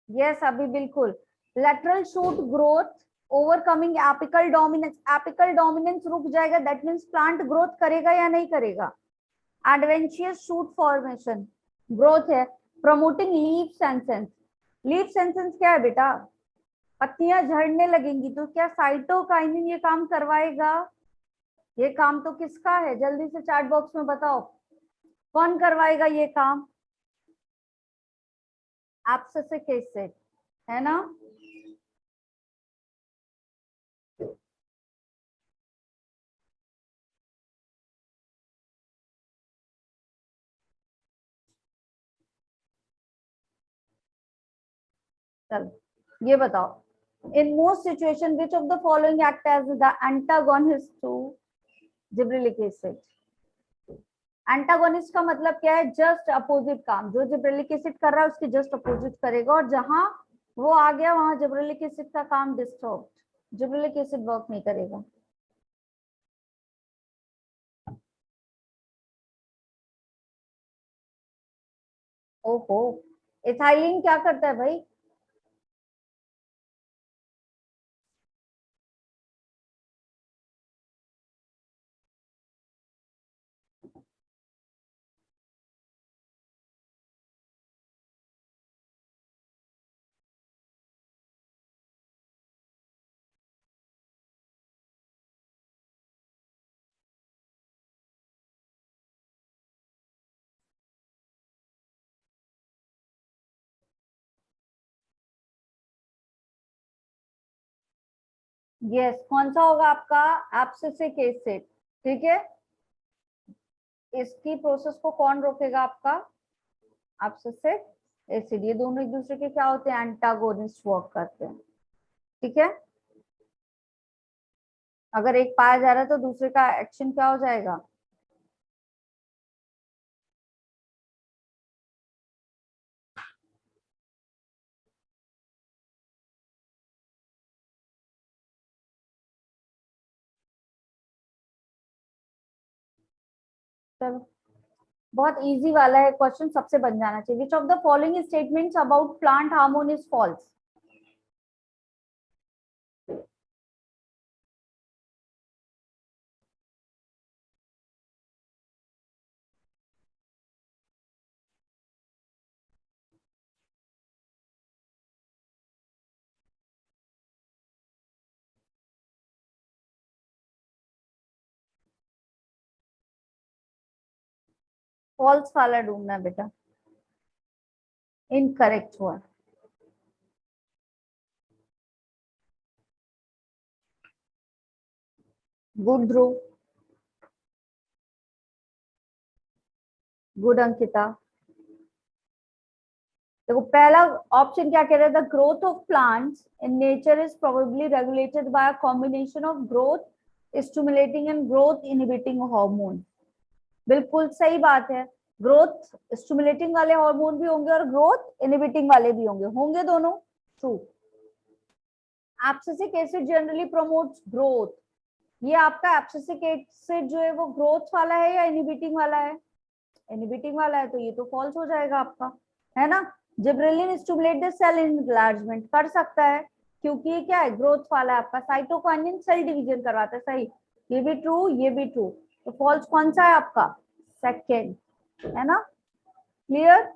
यस अभी बिल्कुल। Lateral shoot growth, overcoming apical dominance. Apical dominance रुक जाएगा, दैट मींस प्लांट ग्रोथ करेगा या नहीं करेगा? एडवेंशियस शूट फॉर्मेशन ग्रोथ है। Promoting leaf senescence. Leaf senescence क्या है बेटा? पत्तियां झड़ने लगेंगी, तो क्या साइटोकाइनिन ये काम करवाएगा? ये काम तो किसका है, जल्दी से चैट बॉक्स में बताओ, कौन करवाएगा ये काम? एब्ससिक एसिड है ना। चलो ये बताओ, in most situation which of the following act as the antagonist to gibberellic acid? Antagonist का मतलब क्या है? जस्ट अपोजिट काम, जो जिब्रेलिक एसिड कर रहा है उसके जस्ट अपोजिट करेगा, और जहां वो आ गया वहां जिब्रेलिक एसिड का काम डिस्टर्ब, जिब्रेलिक एसिड वर्क नहीं करेगा। ओहो, इथाइलिन क्या करता है भाई? यस, कौन सा होगा आपका? Abscisic acid. ठीक है, इसकी प्रोसेस को कौन रोकेगा आपका? Abscisic acid. ये दोनों एक दूसरे के क्या होते हैं? एंटागोनिस्ट वर्क करते हैं। ठीक है, अगर एक पाया जा रहा है तो दूसरे का एक्शन क्या हो जाएगा? चलो, बहुत इजी वाला है क्वेश्चन, सबसे बन जाना चाहिए। Which of the following statements about plant hormone is false? False वाला ढूंढना है बेटा, इनकरेक्ट हुआ। Good Dhruv, good Ankita. देखो पहला ऑप्शन क्या कह रहा है? The growth of plants in nature is probably regulated by a combination of growth stimulating and growth inhibiting hormone. बिल्कुल सही बात है, ग्रोथ स्टिमुलेटिंग वाले हार्मोन भी होंगे और ग्रोथ इनहिबिटिंग वाले भी होंगे, होंगे दोनों। True. Abscisic acid generally promotes growth. ये आपका एब्सिसिक एसिड जो है वो ग्रोथ वाला है या इनहिबिटिंग वाला है? इनहिबिटिंग वाला है, तो ये तो फॉल्स हो जाएगा आपका, है ना। Gibberellin stimulate the cell enlargement, कर सकता है क्योंकि ये क्या है? ग्रोथ वाला है आपका। साइटोकाइनिन सेल डिवीजन करवाता है, सही, ये भी ट्रू, ये भी ट्रू। तो फॉल्स कौन सा है आपका? सेकेंड, है ना। क्लियर?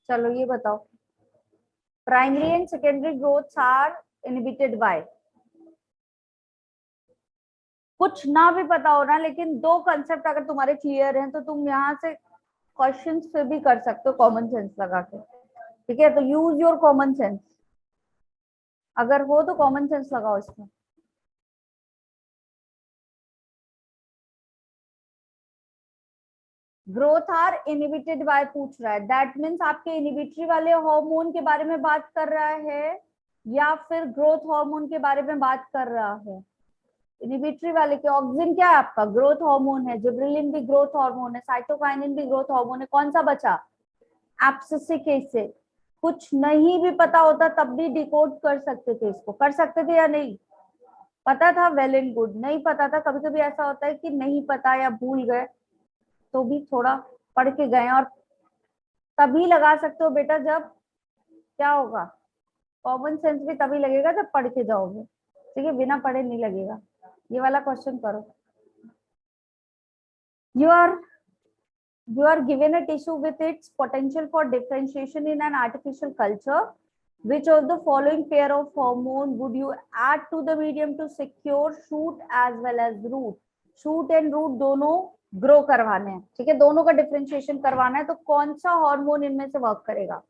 चलो ये बताओ, primary and secondary growth are inhibited by. कुछ ना भी पता हो ना, लेकिन दो कंसेप्ट अगर तुम्हारे क्लियर हैं तो तुम यहाँ से क्वेश्चंस फिर भी कर सकते हो कॉमन सेंस लगा के। ठीक है, तो यूज योर कॉमन सेंस, अगर हो तो कॉमन सेंस लगाओ इसमें। ग्रोथ आर इनहिबिटेड बाय पूछ रहा है, दैट मीन्स आपके इनहिबिटरी वाले हार्मोन के बारे में बात कर रहा है या फिर ग्रोथ हार्मोन के बारे में बात कर रहा है? इनहिबिटरी वाले के ऑक्सिन क्या है आपका? ग्रोथ हार्मोन है, जिब्रेलिन भी ग्रोथ हार्मोन है, साइटोकाइनिन भी ग्रोथ हार्मोन है, कौन सा बचा? Abscisic acid. कुछ नहीं भी पता होता तब भी डिकोड कर सकते थे इसको, कर सकते थे या नहीं? पता था, वेल एंड गुड। नहीं पता था, कभी कभी ऐसा होता है कि नहीं पता या भूल गए, तो भी थोड़ा पढ़ के गए और तभी लगा सकते हो बेटा जब क्या होगा, कॉमन सेंस भी तभी लगेगा जब पढ़ के जाओगे, ठीक है, बिना पढ़े नहीं लगेगा। ये वाला क्वेश्चन करो। You are you are given a tissue with its potential for differentiation in an artificial culture. Which of the following pair of hormone would you add to the medium to secure shoot as well as root? Shoot and root दोनों grow करवाने हैं, ठीक है, दोनों का differentiation करवाना है, तो कौन सा हार्मोन इनमें से वर्क करेगा?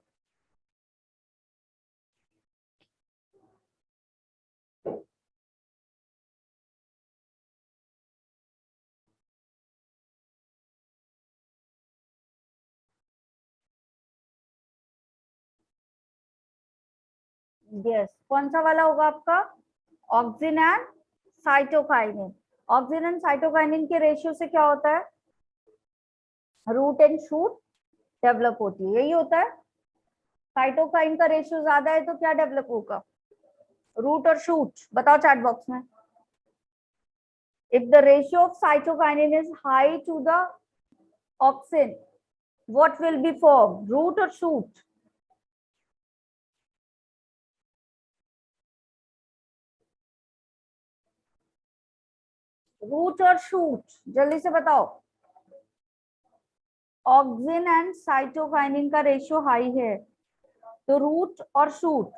यस, कौन सा वाला होगा आपका? Auxin and cytokinin. Auxin and cytokinin के रेशियो से क्या होता है? रूट एंड शूट डेवलप होती है, यही होता है। साइटोकाइन का रेशियो ज्यादा है तो क्या डेवलप होगा? रूट और शूट। बताओ चैट बॉक्स में। If the ratio of cytokinin is high to the auxin, what will be form, root और शूट? रूट और शूट, जल्दी से बताओ। ऑक्सिन एंड साइटोकाइनिन का रेशियो हाई है तो रूट और शूट।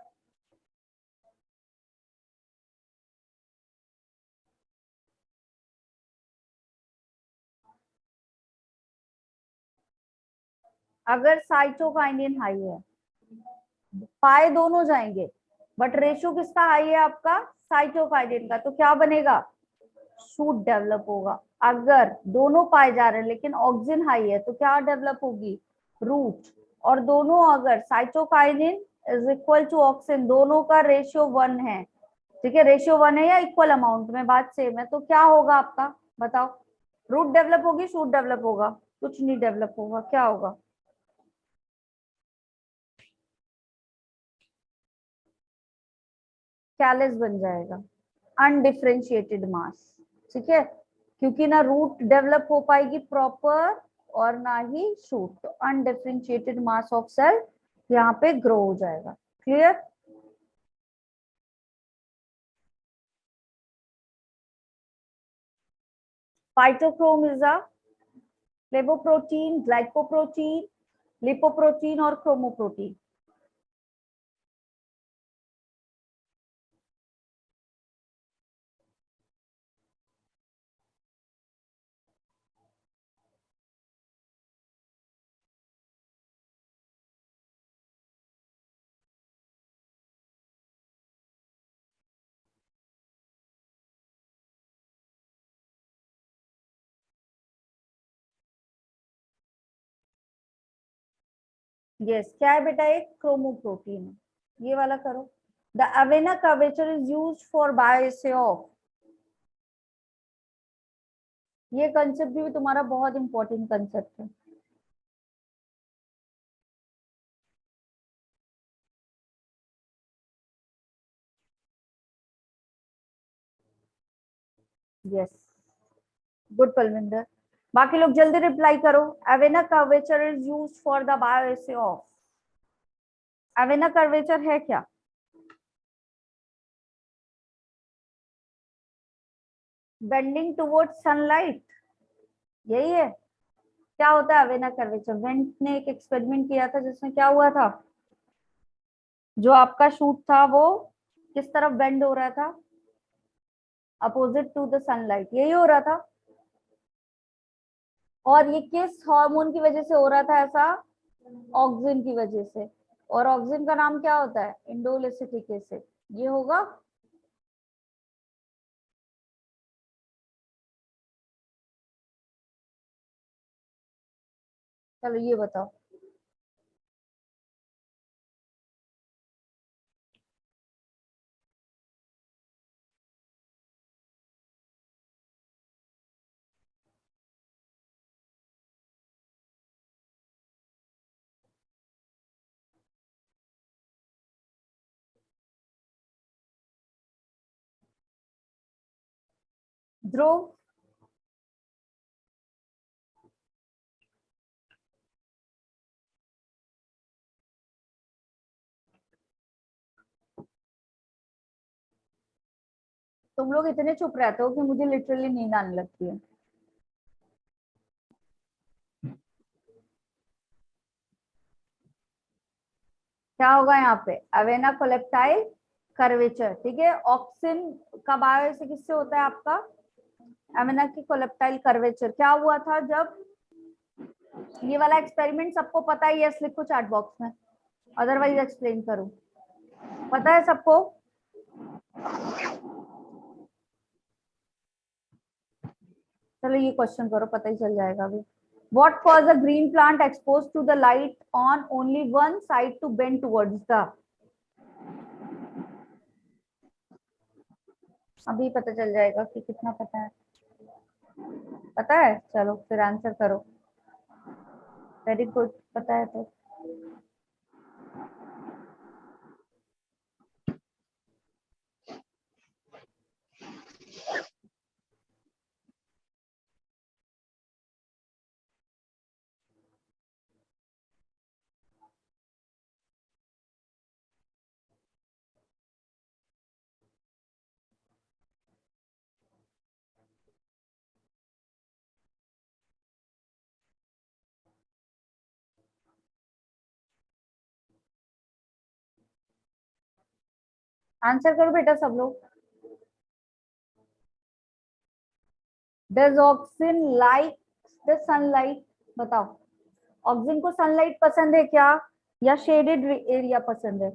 अगर साइटोकाइनिन हाई है, पाए दोनों जाएंगे, बट रेशियो किसका हाई है आपका? साइटोकाइनिन का, तो क्या बनेगा? शूट डेवलप होगा। अगर दोनों पाए जा रहे हैं लेकिन ऑक्सिन हाई है तो क्या डेवलप होगी? रूट। और दोनों अगर cytokinin is equal to auxin, दोनों का रेशियो 1 है, ठीक है, रेशियो 1 है या इक्वल अमाउंट में, बात सेम है, तो क्या होगा आपका? बताओ। रूट डेवलप होगी, शूट डेवलप होगा? कुछ नहीं डेवलप होगा, क्या होगा? कैलस बन जाएगा, अनडिफरेंशिएटेड मास, ठीक है, क्योंकि ना रूट डेवलप हो पाएगी प्रॉपर और ना ही शूट, तो अनडिफरेंशिएटेड मास ऑफ सेल यहाँ पे ग्रो हो जाएगा। Clear? Phytochrome is a flavoprotein, glycoprotein, lipoprotein और क्रोमोप्रोटीन। यस, क्या है बेटा? एक क्रोमोप्रोटीन है, ये वाला करो। The Avena curvature is used for bioassay of. ये कंसेप्ट भी तुम्हारा बहुत इंपॉर्टेंट कंसेप्ट है। Yes, good Palvinder. बाकी लोग जल्दी रिप्लाई करो। Avena curvature is used for the bioassay of. Avena curvature है क्या? बेंडिंग टुवर्ड्स सनलाइट, यही है। क्या होता है अवेना कर्वेचर? वेंट ने एक एक्सपेरिमेंट किया था जिसमें क्या हुआ था, जो आपका शूट था वो किस तरफ बेंड हो रहा था? अपोजिट टू द सनलाइट, यही हो रहा था। और ये किस हार्मोन की वजह से हो रहा था ऐसा? ऑक्सिन की वजह से। और ऑक्सिन का नाम क्या होता है? Indole acetic acid. ये होगा। चलो ये बताओ। ध्रुव, तुम लोग इतने चुप रहते हो कि मुझे लिटरली नींद आने लगती है। क्या होगा यहाँ पे, अवेना कोलेप्टाइल कर्वेचर, ठीक है। ऑक्सिन का बायो से किससे होता है आपका, अवेना की कोलेप्टाइल कर्वेचर। क्या हुआ था जब, ये वाला एक्सपेरिमेंट सबको पता है, यस लिखो चैट बॉक्स में, अदरवाइज एक्सप्लेन करूं। पता है सबको, चलो ये क्वेश्चन करो, पता ही चल जाएगा अभी। What cause a green plant exposed to the light on only one side to bend towards the, अभी पता चल जाएगा कि कितना पता है। पता है, चलो फिर आंसर करो। वेरी गुड, पता है तो। आंसर करो बेटा सब लोग। Does auxin like the sunlight, बताओ। ऑक्सिन को सनलाइट पसंद है क्या, या शेडेड एरिया पसंद है?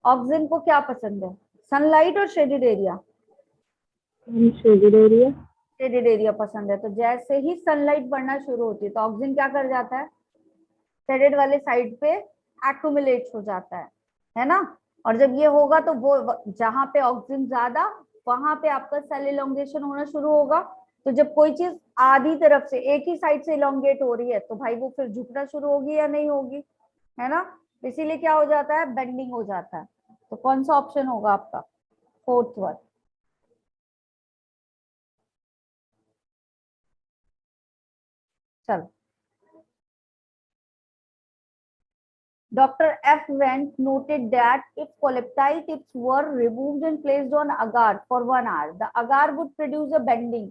ऑक्सिन को क्या पसंद है, सनलाइट और shaded area? Shaded area. Shaded area पसंद है। तो जैसे ही सनलाइट पड़ना शुरू होती है तो ऑक्सिन क्या कर जाता है, शेडेड वाले साइड पे एक्यूमुलेट हो जाता है ना। और जब ये होगा तो वो जहां पे ऑक्सीजन ज्यादा, वहां पे आपका सेल इलोंगेशन होना शुरू होगा। तो जब कोई चीज आधी तरफ से एक ही साइड से इलोंगेट हो रही है तो भाई वो फिर झुकना शुरू होगी या नहीं होगी, है ना। इसीलिए क्या हो जाता है, बेंडिंग हो जाता है। तो कौन सा ऑप्शन होगा आपका, फोर्थ वन। चलो, Dr. F. Wendt noted that if polyptile tips were removed and placed on agar for 1 hour, the agar would produce a bending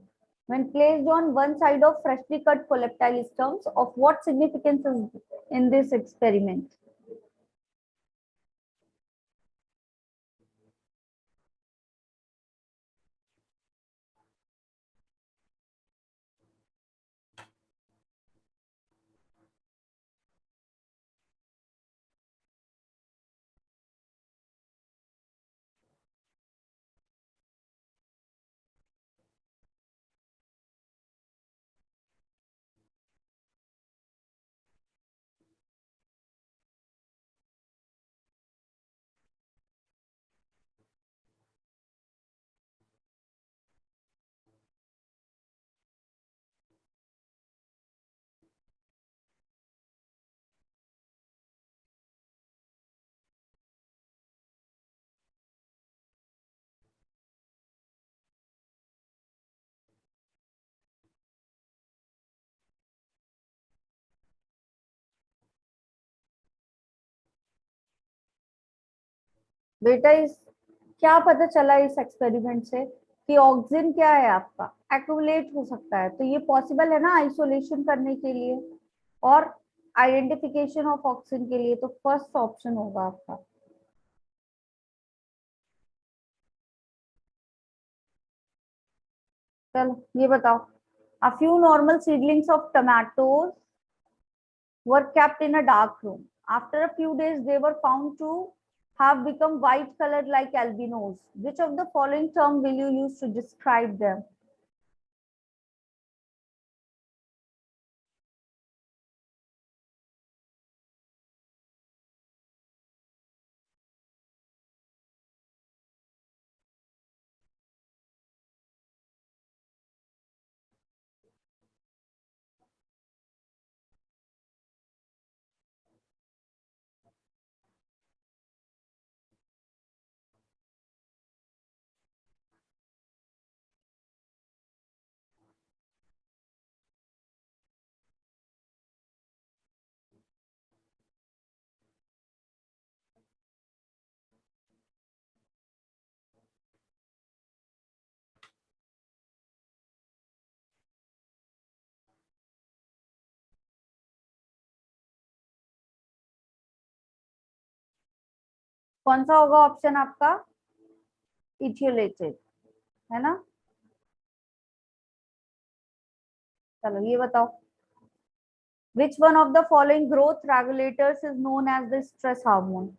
when placed on one side of freshly cut polyptile stems. Of what significance is in this experiment? बेटा इस क्या पता चला इस experiment से कि oxygen क्या है आपका, एक्यूमुलेट हो सकता है। तो ये पॉसिबल है ना आइसोलेशन करने के लिए और आइडेंटिफिकेशन ऑफ ऑक्सीजन के लिए। तो फर्स्ट ऑप्शन होगा आपका। चलो ये बताओ, a few normal seedlings of tomatoes were kept in a dark room. After a few days, they were found to have become white colored like albinos. Which of the following term will you use to describe them? कौन सा होगा option आपका? इथियोलेटेड, है ना? चलो ये बताओ, which one of the following growth regulators is known as the stress hormone?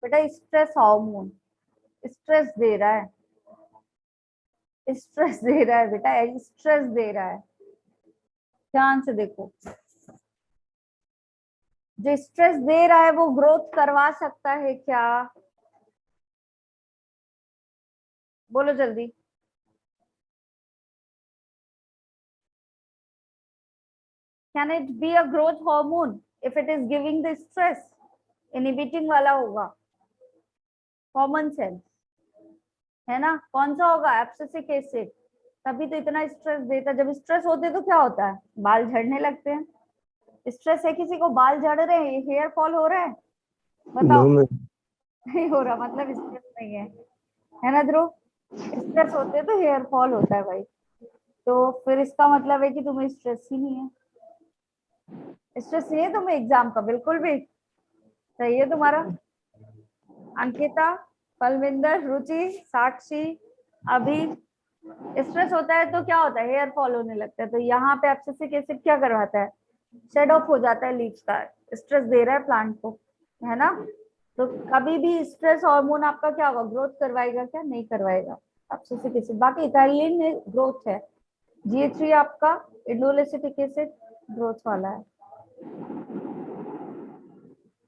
बेटा स्ट्रेस हार्मोन, स्ट्रेस दे रहा है, स्ट्रेस दे रहा है बेटा, स्ट्रेस दे रहा है। ध्यान से देखो, जो स्ट्रेस दे रहा है वो ग्रोथ करवा सकता है क्या? बोलो जल्दी। Can it be a growth hormone if it is giving the stress? Inhibiting वाला होगा, कॉमन सेंस, है ना? कौन सा होगा? Abscisic acid. तभी तो इतना स्ट्रेस देता है। जब स्ट्रेस होते तो क्या होता है? बाल झड़ने लगते हैं। स्ट्रेस है, किसी को बाल झड़ रहे हैं, हेयर फॉल हो रहा है? बताओ। नहीं हो रहा, मतलब स्ट्रेस नहीं है ना ध्रुव? स्ट्रेस होते तो हेयर फॉल होता है भाई। तो फिर इसका मतलब है कि तुम्हें स्ट्रेस ही नहीं है। स्ट्रेस नहीं है तुम्हें एग्जाम का, बिल्कुल भी। सही है तुम्हारा। अंकिता, पलविंदर, रुचि, साक्षी, अभी स्ट्रेस होता है तो क्या होता है? हेयर फॉल होने लगता है। तो यहाँ पे एब्सिसिक एसिड क्या करवाता है? शेड ऑफ हो जाता है लीव्स का। स्ट्रेस दे रहा है प्लांट को, है ना? तो कभी भी स्ट्रेस हार्मोन आपका क्या होगा? ग्रोथ करवाएगा क्या? नहीं करवाएगा। Abscisic acid. बाकी इथाइलिन में ग्रोथ है। G3 आपका इंडोलेसिटिक एसिड ग्रोथ वाला है।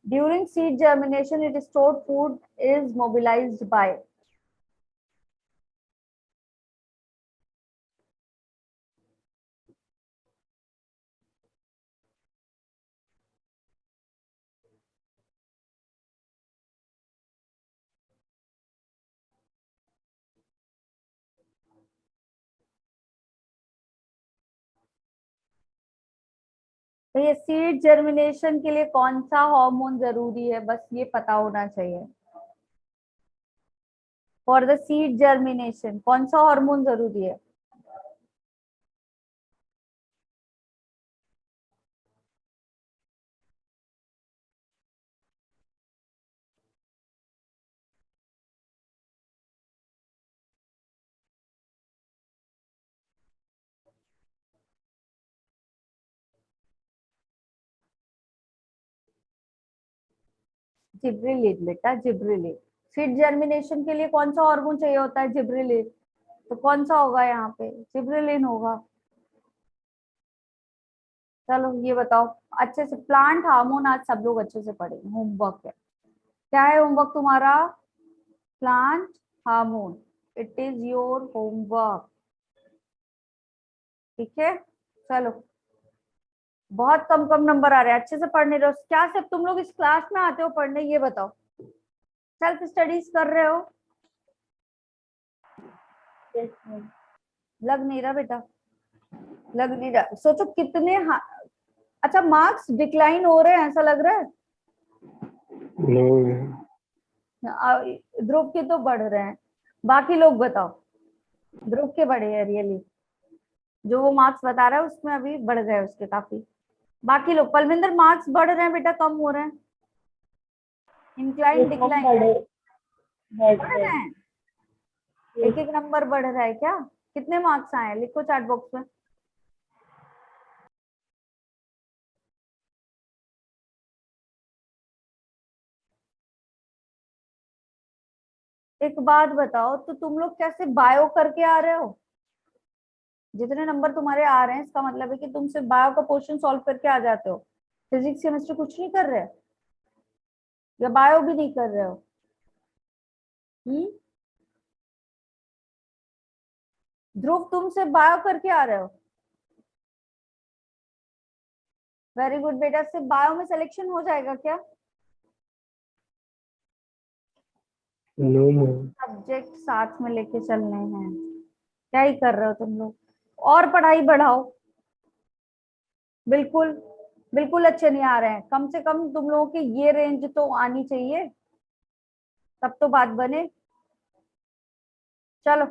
During seed germination, it stored food is mobilized by. तो ये सीड जर्मिनेशन के लिए कौन सा हार्मोन जरूरी है? बस ये पता होना चाहिए। फॉर द सीड जर्मिनेशन कौन सा हार्मोन जरूरी है? जिब्रेलिन बेटा, जिब्रेलिन। सीड जर्मिनेशन के लिए कौन सा हार्मोन चाहिए होता है? जिब्रेलिन। तो कौन सा होगा यहाँ पे? जिब्रेलिन होगा। चलो ये बताओ अच्छे से, प्लांट हार्मोन आज सब लोग अच्छे से पढ़ेंगे, होमवर्क है। क्या है होमवर्क तुम्हारा? Plant hormone, it is your homework. ठीक है, चलो। बहुत कम कम नंबर आ रहे हैं, अच्छे से पढ़ने रहो। क्या सिर्फ तुम लोग इस क्लास में आते हो पढ़ने? ये बताओ, सेल्फ स्टडीज कर रहे हो? लग नहीं रहा बेटा, लग नहीं रहा। सोचो कितने अच्छा मार्क्स डिक्लाइन हो रहे हैं, ऐसा लग रहा है? ध्रुव के तो बढ़ रहे हैं, बाकी लोग बताओ। ध्रुव के बढ़े हैं रियली, जो वो मार्क्स बता रहा है उसमें अभी बढ़ गए उसके काफी। बाकी लोग, पलविंदर मार्क्स बढ़ रहे हैं बेटा, कम हो रहे हैं? इंक्लाइन डिक्लाइन बढ़ रहे हैं? एक एक नंबर बढ़ रहा है क्या? कितने मार्क्स आए हैं? लिखो चैट बॉक्स में। एक बात बताओ, तो तुम लोग कैसे बायो करके आ रहे हो? जितने नंबर तुम्हारे आ रहे हैं इसका मतलब है कि तुम सिर्फ बायो का क्वेश्चन सॉल्व करके आ जाते हो, फिजिक्स केमिस्ट्री कुछ नहीं कर रहे, या बायो भी नहीं कर रहे हो? ध्रुव तुम सिर्फ बायो करके आ रहे हो? वेरी गुड बेटा, सिर्फ बायो में सिलेक्शन हो जाएगा क्या? सब्जेक्ट साथ में लेके चलने हैं। क्या ही कर रहे हो तुम लोग? और पढ़ाई बढ़ाओ, बिल्कुल। बिल्कुल अच्छे नहीं आ रहे हैं, कम से कम तुम लोगों की ये रेंज तो आनी चाहिए, तब तो बात बने। चलो,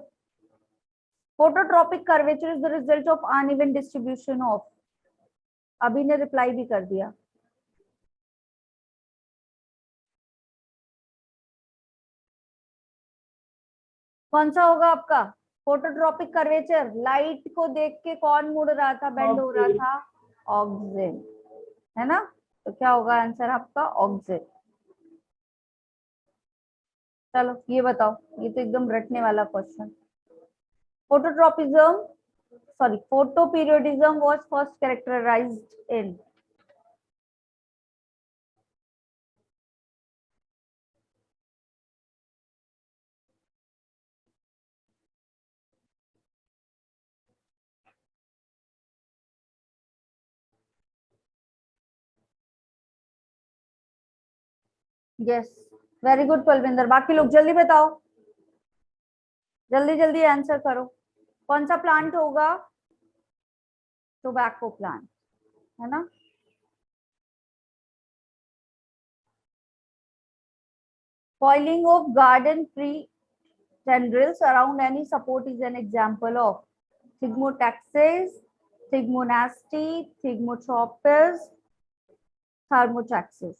phototropic curvature is the result of uneven distribution of, अभी ने रिप्लाई भी कर दिया। कौन सा होगा आपका फोटोट्रॉपिक कर्वेचर? लाइट को देख के कौन मुड़ रहा था, बेंड हो रहा था? ऑक्सीजन, है ना? तो क्या होगा आंसर आपका? ऑक्सीजन। चलो ये बताओ, ये तो एकदम रटने वाला question. Phototropism, sorry, photoperiodism was first characterised in? Yes, very good Palvinder. बाकी लोग जल्दी बताओ, जल्दी जल्दी आंसर करो। कौन सा प्लांट होगा? टोबैको प्लांट, है ना? Coiling of garden tree tendrils around any support is an example of Thigmotaxis, Thigmonasty, Thigmotrophis, Thermotaxis.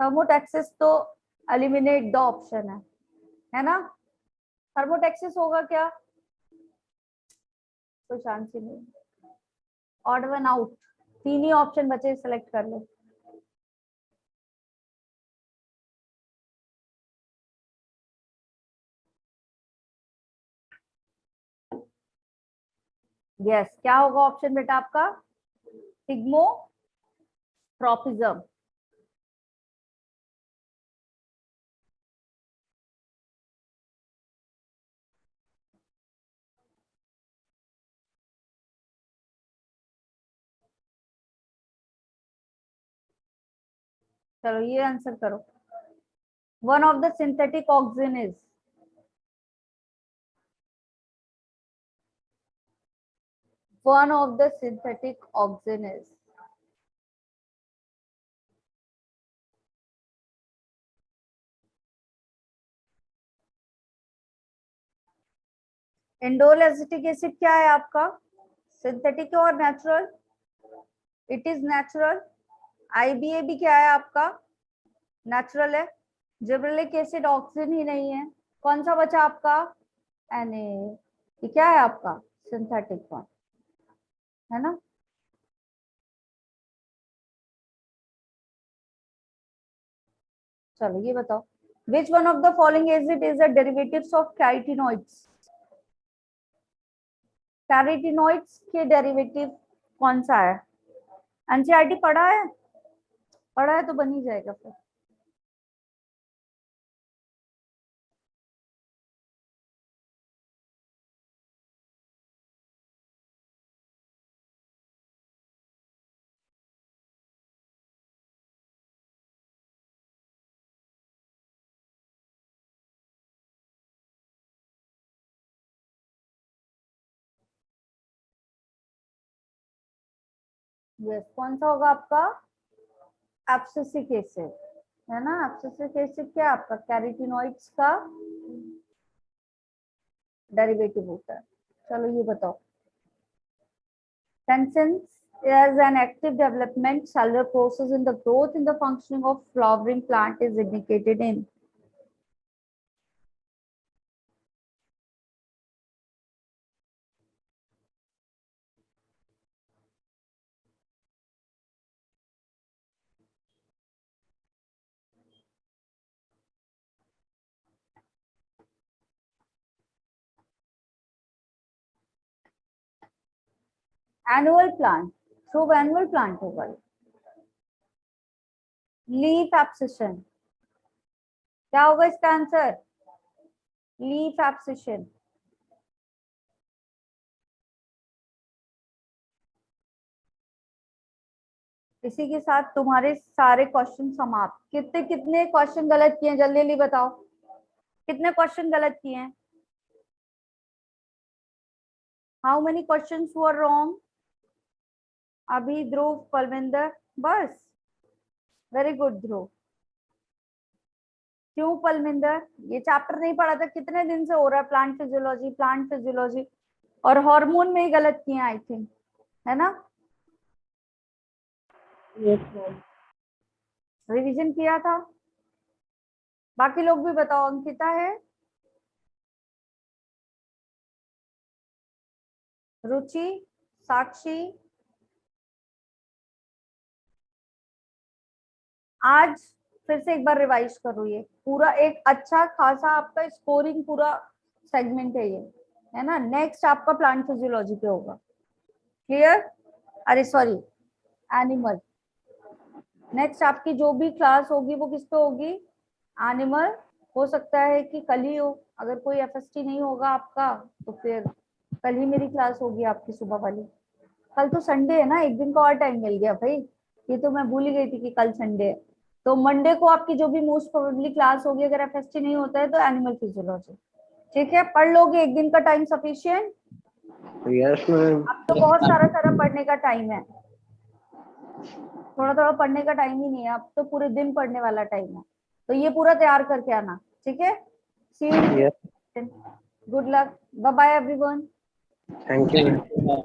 Thermotaxis तो eliminate the option है ना? Thermotaxis होगा क्या? कोई चांस ही नहीं। ऑड वन आउट, तीन ही ऑप्शन बचे, सिलेक्ट कर लो। यस, क्या होगा ऑप्शन बेटा आपका? थिग्मोट्रोपिज्म। चलो ये आंसर करो। One of the synthetic oxygen is, one of the synthetic oxygen is, indole acetic acid क्या है आपका? सिंथेटिक और natural? It is natural. IBA क्या है आपका? नेचुरल है। जिब्रेलिक एसिड ऑक्सीजन ही नहीं है। कौन सा बचा आपका? Na, ये क्या है आपका? सिंथेटिक वन, है ना? चलो ये बताओ, which one of the following acid is a derivatives of carotenoids? Carotenoids के डेरिवेटिव कौन सा है? एनसीईआरटी पढ़ा है? पढ़ा है तो बन ही जाएगा फिर। यस, कौन सा होगा आपका? एब्सिसिक एसिड, है ना? एब्सिसिक एसिड क्या आपका? कैरोटीनॉइड्स का डेरिवेटिव होता है। चलो ये बताओ, senescence is an active development cellular process in the growth in the functioning of flowering plant is indicated in? Annual plant, Shubh annual plant होगा। लीफ एब्सिशन, क्या होगा इसका आंसर? Leaf abscission. इसी के साथ तुम्हारे सारे क्वेश्चन समाप्त। कितने कितने क्वेश्चन गलत किए हैं, जल्दी जल्दी बताओ, कितने क्वेश्चन गलत किए हैं? How many questions were wrong? अभी, ध्रुव, पलविंदर, बस। वेरी गुड ध्रुव। क्यों पलविंदर, ये चैप्टर नहीं पढ़ा था, कितने दिन से हो रहा है, प्लांट फिजियोलॉजी, प्लांट फिजियोलॉजी, और हार्मोन में ही गलत किए आई थिंक, है ना? Yes, ma'am. रिवीजन किया था? बाकी लोग भी बताओ, अंकिता है, रुचि, साक्षी, आज फिर से एक बार रिवाइज करो, ये पूरा एक अच्छा खासा आपका स्कोरिंग पूरा सेगमेंट है ये, है ना? नेक्स्ट आपका प्लांट फिजियोलॉजी पे होगा, क्लियर? अरे सॉरी, एनिमल। नेक्स्ट आपकी जो भी क्लास होगी वो किस पे होगी? एनिमल। हो सकता है कि कल ही हो, अगर कोई एफएसटी नहीं होगा आपका तो फिर कल ही मेरी क्लास होगी आपकी सुबह वाली। कल तो संडे है ना, एक दिन का और टाइम मिल गया भाई, ये तो मैं भूल ही गई थी कि कल संडे है। तो मंडे को आपकी जो भी मोस्ट प्रोबेबली क्लास होगी, अगर एफएसटी नहीं होता है तो एनिमल फिजियोलॉजी, ठीक है? पढ़ लोगे, एक दिन का टाइम सफिशिएंट? Yes, ma'am. अब तो बहुत सारा सारा पढ़ने का टाइम है, थोड़ा थोड़ा पढ़ने का टाइम ही नहीं है, अब तो पूरे दिन पढ़ने वाला टाइम है, तो ये पूरा तैयार करके आना, ठीक है? See you, Yes. Good luck, bye bye everyone. Thank you, ma'am.